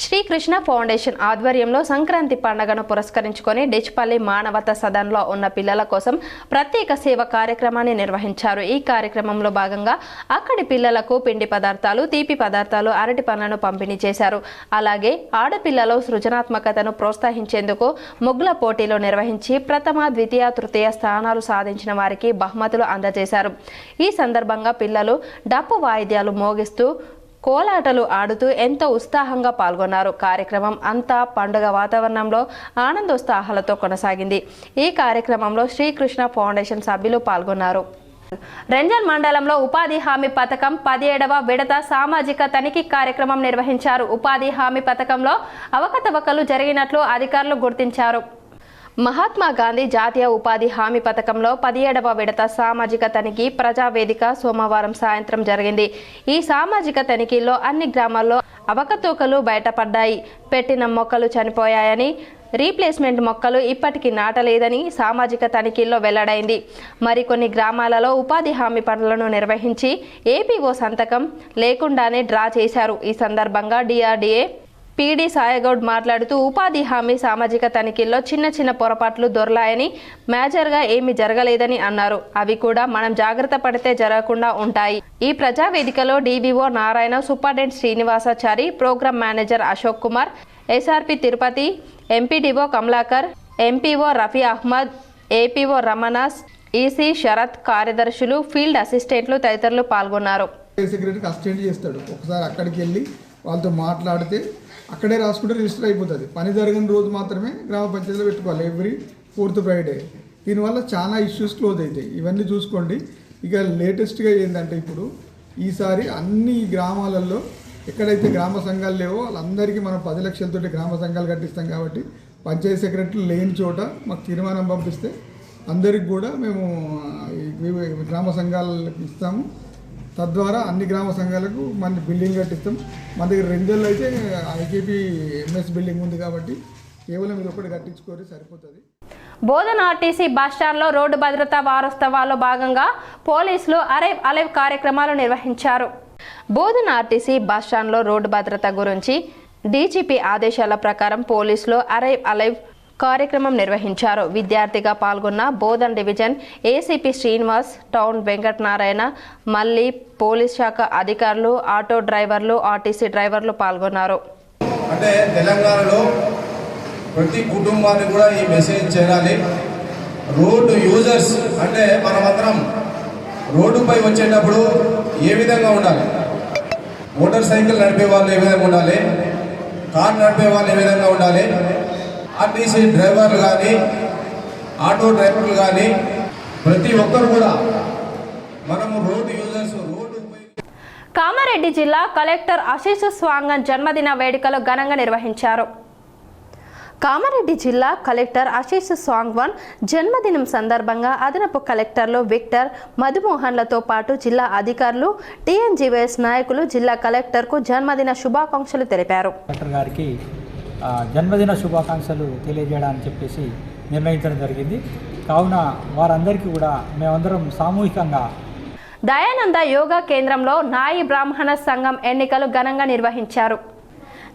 శ్రీకృష్ణ ఫౌండేషన్ ఆధ్వర్యంలో సంక్రాంతి పండుగను పురస్కరించుకొని డిచ్పల్లి మానవతా సదన్లో ఉన్న పిల్లల కోసం ప్రత్యేక సేవ కార్యక్రమాన్ని నిర్వహించారు. ఈ కార్యక్రమంలో భాగంగా అక్కడి పిల్లలకు పిండి పదార్థాలు, తీపి పదార్థాలు, అరటి పండ్లను పంపిణీ చేశారు. అలాగే ఆడపిల్లలు సృజనాత్మకతను ప్రోత్సహించేందుకు ముగ్గుల పోటీలు నిర్వహించి ప్రథమ, ద్వితీయ, తృతీయ స్థానాలు సాధించిన వారికి బహుమతులు అందజేశారు. ఈ సందర్భంగా పిల్లలు డప్పు వాయిద్యాలు మోగిస్తూ కోలాటలు ఆడుతూ ఎంతో ఉత్సాహంగా పాల్గొన్నారు. కార్యక్రమం అంతా పండుగ వాతావరణంలో ఆనందోత్సాహాలతో కొనసాగింది. ఈ కార్యక్రమంలో శ్రీకృష్ణ ఫౌండేషన్ సభ్యులు పాల్గొన్నారు. రెంజల్ మండలంలో ఉపాధి హామీ పథకం 17వ విడత సామాజిక తనిఖీ కార్యక్రమం నిర్వహించారు. ఉపాధి హామీ పథకంలో అవకతవకలు జరిగినట్లు అధికారులు గుర్తించారు. మహాత్మా గాంధీ జాతీయ ఉపాధి హామీ పథకంలో 17వ విడత సామాజిక తనిఖీ ప్రజావేదిక సోమవారం సాయంత్రం జరిగింది. ఈ సామాజిక తనిఖీలో అన్ని గ్రామాల్లో అవకతవకలు బయటపడ్డాయి. పెట్టిన మొక్కలు చనిపోయాయని, రీప్లేస్మెంట్ మొక్కలు ఇప్పటికీ నాటలేదని సామాజిక తనిఖీల్లో వెల్లడైంది. మరికొన్ని గ్రామాలలో ఉపాధి హామీ పనులను నిర్వహించి ఏపీఓ సంతకం లేకుండానే డ్రా చేశారు. ఈ సందర్భంగా డిఆర్డీఏ పీడీ సాయగౌడ్ మాట్లాడుతూ ఉపాధి హామీ సామాజిక తనిఖీల్లో చిన్న చిన్న పొరపాట్లు దొర్లాయని, మేజర్గా ఏమీ జరగలేదని అన్నారు. అవి కూడా మనం జాగ్రత్త పడితే జరగకుండా ఉంటాయి. ఈ ప్రజావేదికలో DVO Narayana, superintendent Srinivasachari, program manager Ashok Kumar, SRP Tirupati, MPDO Kamalakar, MPO Rafi Ahmed, APO Ramanas, EC Sharath, కార్యదర్శులు, ఫీల్డ్ అసిస్టెంట్లు తదితరులు పాల్గొన్నారు. సెక్రటరీకి అసిస్టెంట్ చేస్తాడు. ఒకసారి అక్కడికి వెళ్ళి వాళ్ళతో మాట్లాడితే అక్కడే రాసుకుంటే రిజిస్టర్ అయిపోతుంది. పని జరిగిన రోజు మాత్రమే గ్రామ పంచాయతీలో పెట్టుకోవాలి, ఎవ్రీ 4th Friday. దీనివల్ల చాలా ఇష్యూస్ క్లోజ్ అవుతాయి. ఇవన్నీ చూసుకోండి. ఇక లేటెస్ట్గా ఏంటంటే ఇప్పుడు ఈసారి అన్ని గ్రామాలలో ఎక్కడైతే గ్రామ సంఘాలు లేవో వాళ్ళందరికీ మనం 10 లక్షలతోటి గ్రామ సంఘాలు కట్టిస్తాం. కాబట్టి పంచాయతీ సెక్రటరీలు లేని చోట మాకు తీర్మానం పంపిస్తే అందరికి కూడా మేము గ్రామ సంఘాలకు ఇస్తాము. తద్వారా అన్ని గ్రామ సంఘాలకు మన బిల్డింగ్ కట్టిస్తాం. మన దగ్గర రెంజల్లో అయితే ఐకేపీ ఎంఎస్ బిల్డింగ్ ఉంది కాబట్టి కేవలం ఇది ఒకటి కట్టించుకోరి సరిపోతుంది. బోధన ఆర్టీసీ బస్టాండ్లో రోడ్డు భద్రతా వారోత్సవాల్లో భాగంగా పోలీసులు అరైవ్ అలైవ్ కార్యక్రమాలు నిర్వహించారు. బోధన ఆర్టీసీ బస్టాండ్లో రోడ్డు భద్రత గురించి డీజీపీ ఆదేశాల ప్రకారం పోలీసులు అరైవ్ అలైవ్ కార్యక్రమం నిర్వహించారు. విద్యార్థిగా పాల్గొన్న Bodhan division ACP Srinivas, town Venkatanarayana, Malli, police శాఖ అధికారులు, ఆటో డ్రైవర్లు, ఆర్టీసీ డ్రైవర్లు పాల్గొన్నారు. అంటే తెలంగాణలో ప్రతి కుటుంబానికి కూడా ఈ మెసేజ్ చేరాలి. రోడ్డు యూజర్స్ అంటే మనమందరం రోడ్డుపై వచ్చేటప్పుడు ఏ విధంగా ఉండాలి, మోటార్ సైకిల్ నడిపే వాళ్ళు ఏ విధంగా ఉండాలి, కార్ నడిపే వాళ్ళు ఏ విధంగా ఉండాలి, ఆర్టీసీ డ్రైవర్లు కానీ ఆటో డ్రైవర్లు కానీ ప్రతి ఒక్కరు కూడా మనము రోడ్డు యూజర్స్. కామారెడ్డి జిల్లా కలెక్టర్ ఆశీష్ స్వాంగన్ జన్మదిన వేడుకలు ఘనంగా నిర్వహించారు. కామారెడ్డి జిల్లా కలెక్టర్ ఆశీష్ స్వాంగ్వాన్ జన్మదినం సందర్భంగా అదనపు కలెక్టర్లు విక్టర్, మధుమోహన్లతో పాటు జిల్లా అధికారులు, టీఎన్జీవైఎస్ నాయకులు జిల్లా కలెక్టర్కు జన్మదిన శుభాకాంక్షలు తెలిపారు. కలెక్టర్ గారికి జన్మదిన శుభాకాంక్షలు తెలియజేయడానికి చెప్పేసి నిర్ణయించడం జరిగింది. కావున వారందరికీ కూడా మేమందరం సామూహికంగా దయానంద యోగా కేంద్రంలో నాయి బ్రాహ్మణ సంఘం ఎన్నికలు ఘనంగా నిర్వహించారు.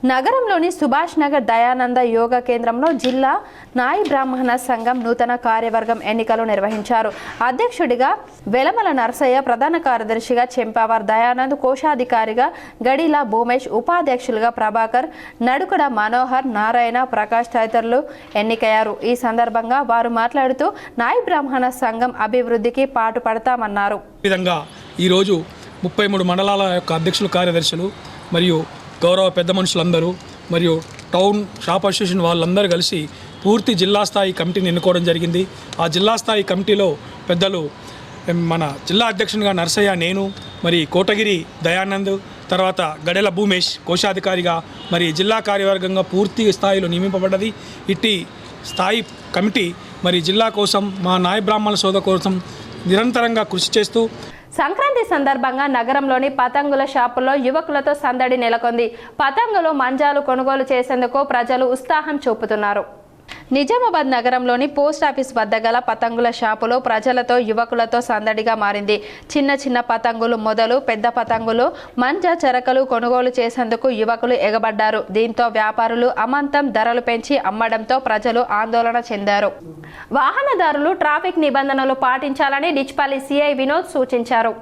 నగరంలోని సుభాష్ నగర్ దయానంద యోగా కేంద్రంలో జిల్లా నాయి బ్రాహ్మణ సంఘం నూతన కార్యవర్గం ఎన్నికలు నిర్వహించారు. అధ్యక్షుడిగా వెలమల నరసయ్య, ప్రధాన కార్యదర్శిగా చెంపావార్ దయానంద్, కోశాధికారిగా గడిలా భూమేష్, ఉపాధ్యక్షులుగా ప్రభాకర్, నడుకడ మనోహర్, నారాయణ, ప్రకాష్ తదితరులు ఎన్నికయ్యారు. ఈ సందర్భంగా వారు మాట్లాడుతూ నాయి బ్రాహ్మణ సంఘం అభివృద్ధికి పాటుపడతామన్నారు. విధంగా ఈరోజు 33 మండలాల యొక్క అధ్యక్షులు, కార్యదర్శులు మరియు గౌరవ పెద్ద మనుషులందరూ మరియు టౌన్ షాప్ అసోసియేషన్ వాళ్ళందరూ కలిసి పూర్తి జిల్లా స్థాయి కమిటీని ఎన్నుకోవడం జరిగింది. ఆ జిల్లా స్థాయి కమిటీలో పెద్దలు మన జిల్లా అధ్యక్షునిగా నరసయ్య, నేను, మరి కోటగిరి దయానంద్, తర్వాత గడెల భూమేష్ కోశాధికారిగా మరి జిల్లా కార్యవర్గంగా పూర్తి స్థాయిలో నియమింపబడ్డది. ఇట్టి స్థాయి కమిటీ మరి జిల్లా కోసం, మా నాయ బ్రాహ్మణ సోదరు కోసం నిరంతరంగా కృషి చేస్తూ సంక్రాంతి సందర్భంగా నగరంలోని పతంగుల షాపుల్లో యువకులతో సందడి నెలకొంది. పతంగులు, మంజాలు కొనుగోలు చేసేందుకు ప్రజలు ఉత్సాహం చూపుతున్నారు. నిజామాబాద్ నగరంలోని పోస్ట్ ఆఫీస్ వద్ద గల పతంగుల షాపులో ప్రజలతో, యువకులతో సందడిగా మారింది. చిన్న చిన్న పతంగులు మొదలు పెద్ద పతంగులు, మంజా, చెరకలు కొనుగోలు చేసేందుకు యువకులు ఎగబడ్డారు. దీంతో వ్యాపారులు అమాంతం ధరలు పెంచి అమ్మడంతో ప్రజలు ఆందోళన చెందారు. వాహనదారులు ట్రాఫిక్ నిబంధనలు పాటించాలని డిచ్పల్లి సిఐ వినోద్ సూచించారు.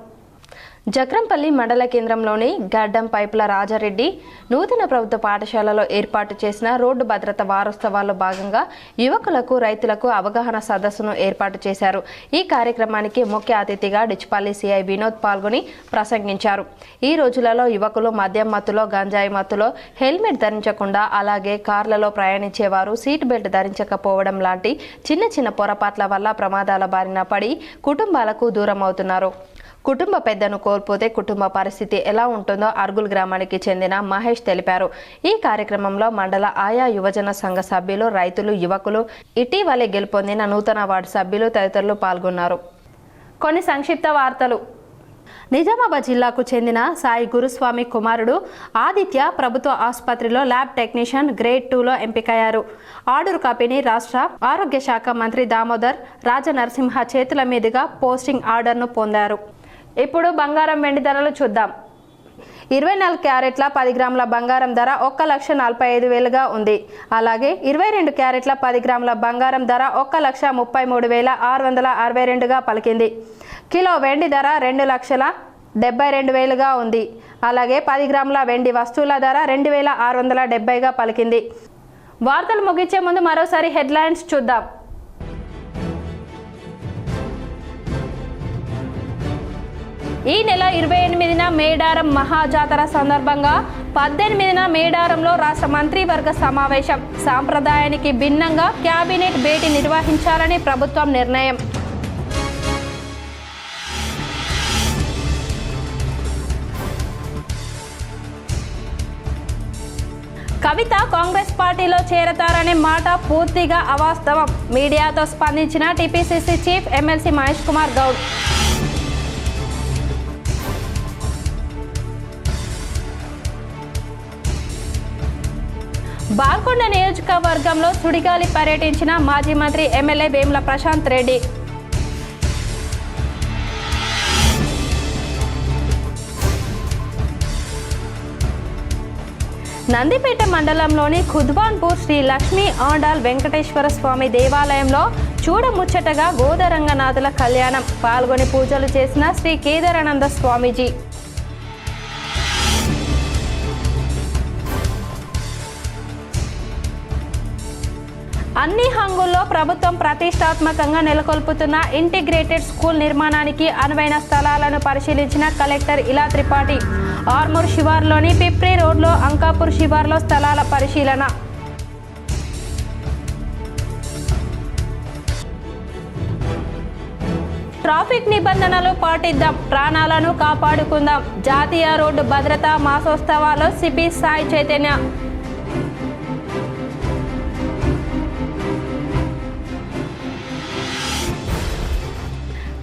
జక్రంపల్లి మండల కేంద్రంలోని గడ్డం పైపుల రాజారెడ్డి నూతన ప్రభుత్వ పాఠశాలలో ఏర్పాటు చేసిన రోడ్డు భద్రత వారోత్సవాల్లో భాగంగా యువకులకు, రైతులకు అవగాహన సదస్సును ఏర్పాటు చేశారు. ఈ కార్యక్రమానికి ముఖ్య అతిథిగా డిచ్పల్లి సిఐ వినోద్ పాల్గొని ప్రసంగించారు. ఈ రోజులలో యువకులు మద్యం మత్తులో, గంజాయి మత్తులో, హెల్మెట్ ధరించకుండా, అలాగే కార్లలో ప్రయాణించేవారు సీట్ బెల్ట్ ధరించకపోవడం లాంటి చిన్న చిన్న పొరపాట్ల వల్ల ప్రమాదాల బారిన పడి కుటుంబాలకు దూరం అవుతున్నారు. కుటుంబ పెద్దను కోల్పోతే కుటుంబ పరిస్థితి ఎలా ఉంటుందో అర్గుల్ గ్రామానికి చెందిన మహేష్ తెలిపారు. ఈ కార్యక్రమంలో మండల ఆయా యువజన సంఘ సభ్యులు, రైతులు, యువకులు, ఇటీవలే గెలుపొందిన నూతన వార్డు సభ్యులు తదితరులు పాల్గొన్నారు. కొన్ని సంక్షిప్త వార్తలు. నిజామాబాద్ జిల్లాకు చెందిన సాయి గురుస్వామి కుమారుడు ఆదిత్య ప్రభుత్వ ఆసుపత్రిలో ల్యాబ్ టెక్నీషియన్ గ్రేడ్ 2లో ఎంపికయ్యారు. ఆర్డర్ కాపీని రాష్ట్ర ఆరోగ్య శాఖ మంత్రి దామోదర్ రాజనరసింహ చేతుల మీదుగా పోస్టింగ్ ఆర్డర్ను పొందారు. ఇప్పుడు బంగారం, వెండి ధరలు చూద్దాం. 24 క్యారెట్ల 10 గ్రాముల బంగారం ధర 1,45,000గా ఉంది. అలాగే 22 క్యారెట్ల 10 గ్రాముల బంగారం ధర 1,33,662గా పలికింది. కిలో వెండి ధర 2,72,000గా ఉంది. అలాగే 10 గ్రాముల వెండి వస్తువుల ధర 2,670గా పలికింది. వార్తలు ముగించే ముందు మరోసారి హెడ్లైన్స్ చూద్దాం. ఈ నెల 28న మేడారం మహాజాతర సందర్భంగా 18న మేడారంలో రాష్ట్ర మంత్రివర్గ సమావేశం. సాంప్రదాయానికి భిన్నంగా కేబినెట్ భేటీ నిర్వహించాలని ప్రభుత్వం నిర్ణయం. కవిత కాంగ్రెస్ పార్టీలో చేరతారనే మాట పూర్తిగా అవాస్తవం. మీడియాతో స్పందించిన TPCC chief MLC Mahesh Kumar Goud. Balkonda నియోజకవర్గంలో సుడిగాలి పర్యటించిన మాజీ మంత్రి ఎమ్మెల్యే వేముల ప్రశాంత్ రెడ్డి. నందిపేట మండలంలోని ఖుద్వాన్పూర్ శ్రీ లక్ష్మీ ఆండాల్ వెంకటేశ్వర స్వామి దేవాలయంలో చూడముచ్చటగా గోదరంగనాథుల కళ్యాణం. పాల్గొని పూజలు చేసిన శ్రీ కేదారానంద స్వామీజీ. అన్ని హంగుల్లో ప్రభుత్వం ప్రతిష్టాత్మకంగా నెలకొల్పుతున్న ఇంటిగ్రేటెడ్ స్కూల్ నిర్మాణానికి అనువైన స్థలాలను పరిశీలించిన కలెక్టర్ ఇలా త్రిపాఠి. ఆర్మూర్ శివార్లోని పిప్రి రోడ్లో అంకాపూర్ శివార్లో స్థలాల పరిశీలన. ట్రాఫిక్ నిబంధనలు పాటిద్దాం, ప్రాణాలను కాపాడుకుందాం. జాతీయ రోడ్డు భద్రతా మాసోత్సవాల్లో సిపి సాయి చైతన్య.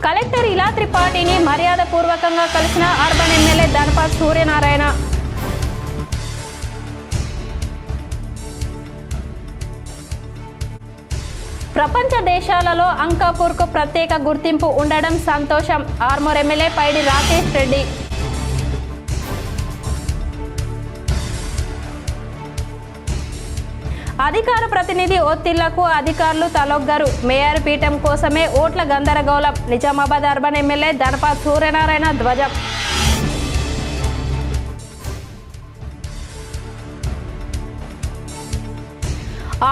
కలెక్టర్ ఇలా త్రిపాఠిని మర్యాదపూర్వకంగా కలిసిన అర్బన్ ఎమ్మెల్యే ధనపాల్ సూర్యనారాయణ. ప్రపంచ దేశాలలో అంకాపూర్కు ప్రత్యేక గుర్తింపు ఉండడం సంతోషం. ఆర్మూర్ ఎమ్మెల్యే పైడి రాకేష్ రెడ్డి. అధికార ప్రతినిధి ఒత్తిళ్లకు అధికారులు తలొగ్గరు. మేయర్ పీఠం కోసమే ఓట్ల గందరగోళం. నిజామాబాద్ అర్బన్ ఎమ్మెల్యే ధనపాల్ సూర్యనారాయణ ధ్వజం.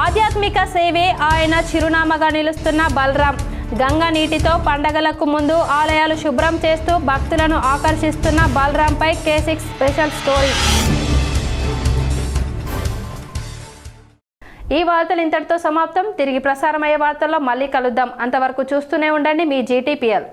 ఆధ్యాత్మిక సేవే ఆయన చిరునామాగా నిలుస్తున్న బలరాం. గంగా నీటితో పండగలకు ముందు ఆలయాలు శుభ్రం చేస్తూ భక్తులను ఆకర్షిస్తున్న బలరాంపై K6 స్పెషల్ స్టోరీ. ఈ వార్తలు ఇంతటితో సమాప్తం. తిరిగి ప్రసారమయ్యే వార్తల్లో మళ్ళీ కలుద్దాం. అంతవరకు చూస్తూనే ఉండండి మీ GTPL.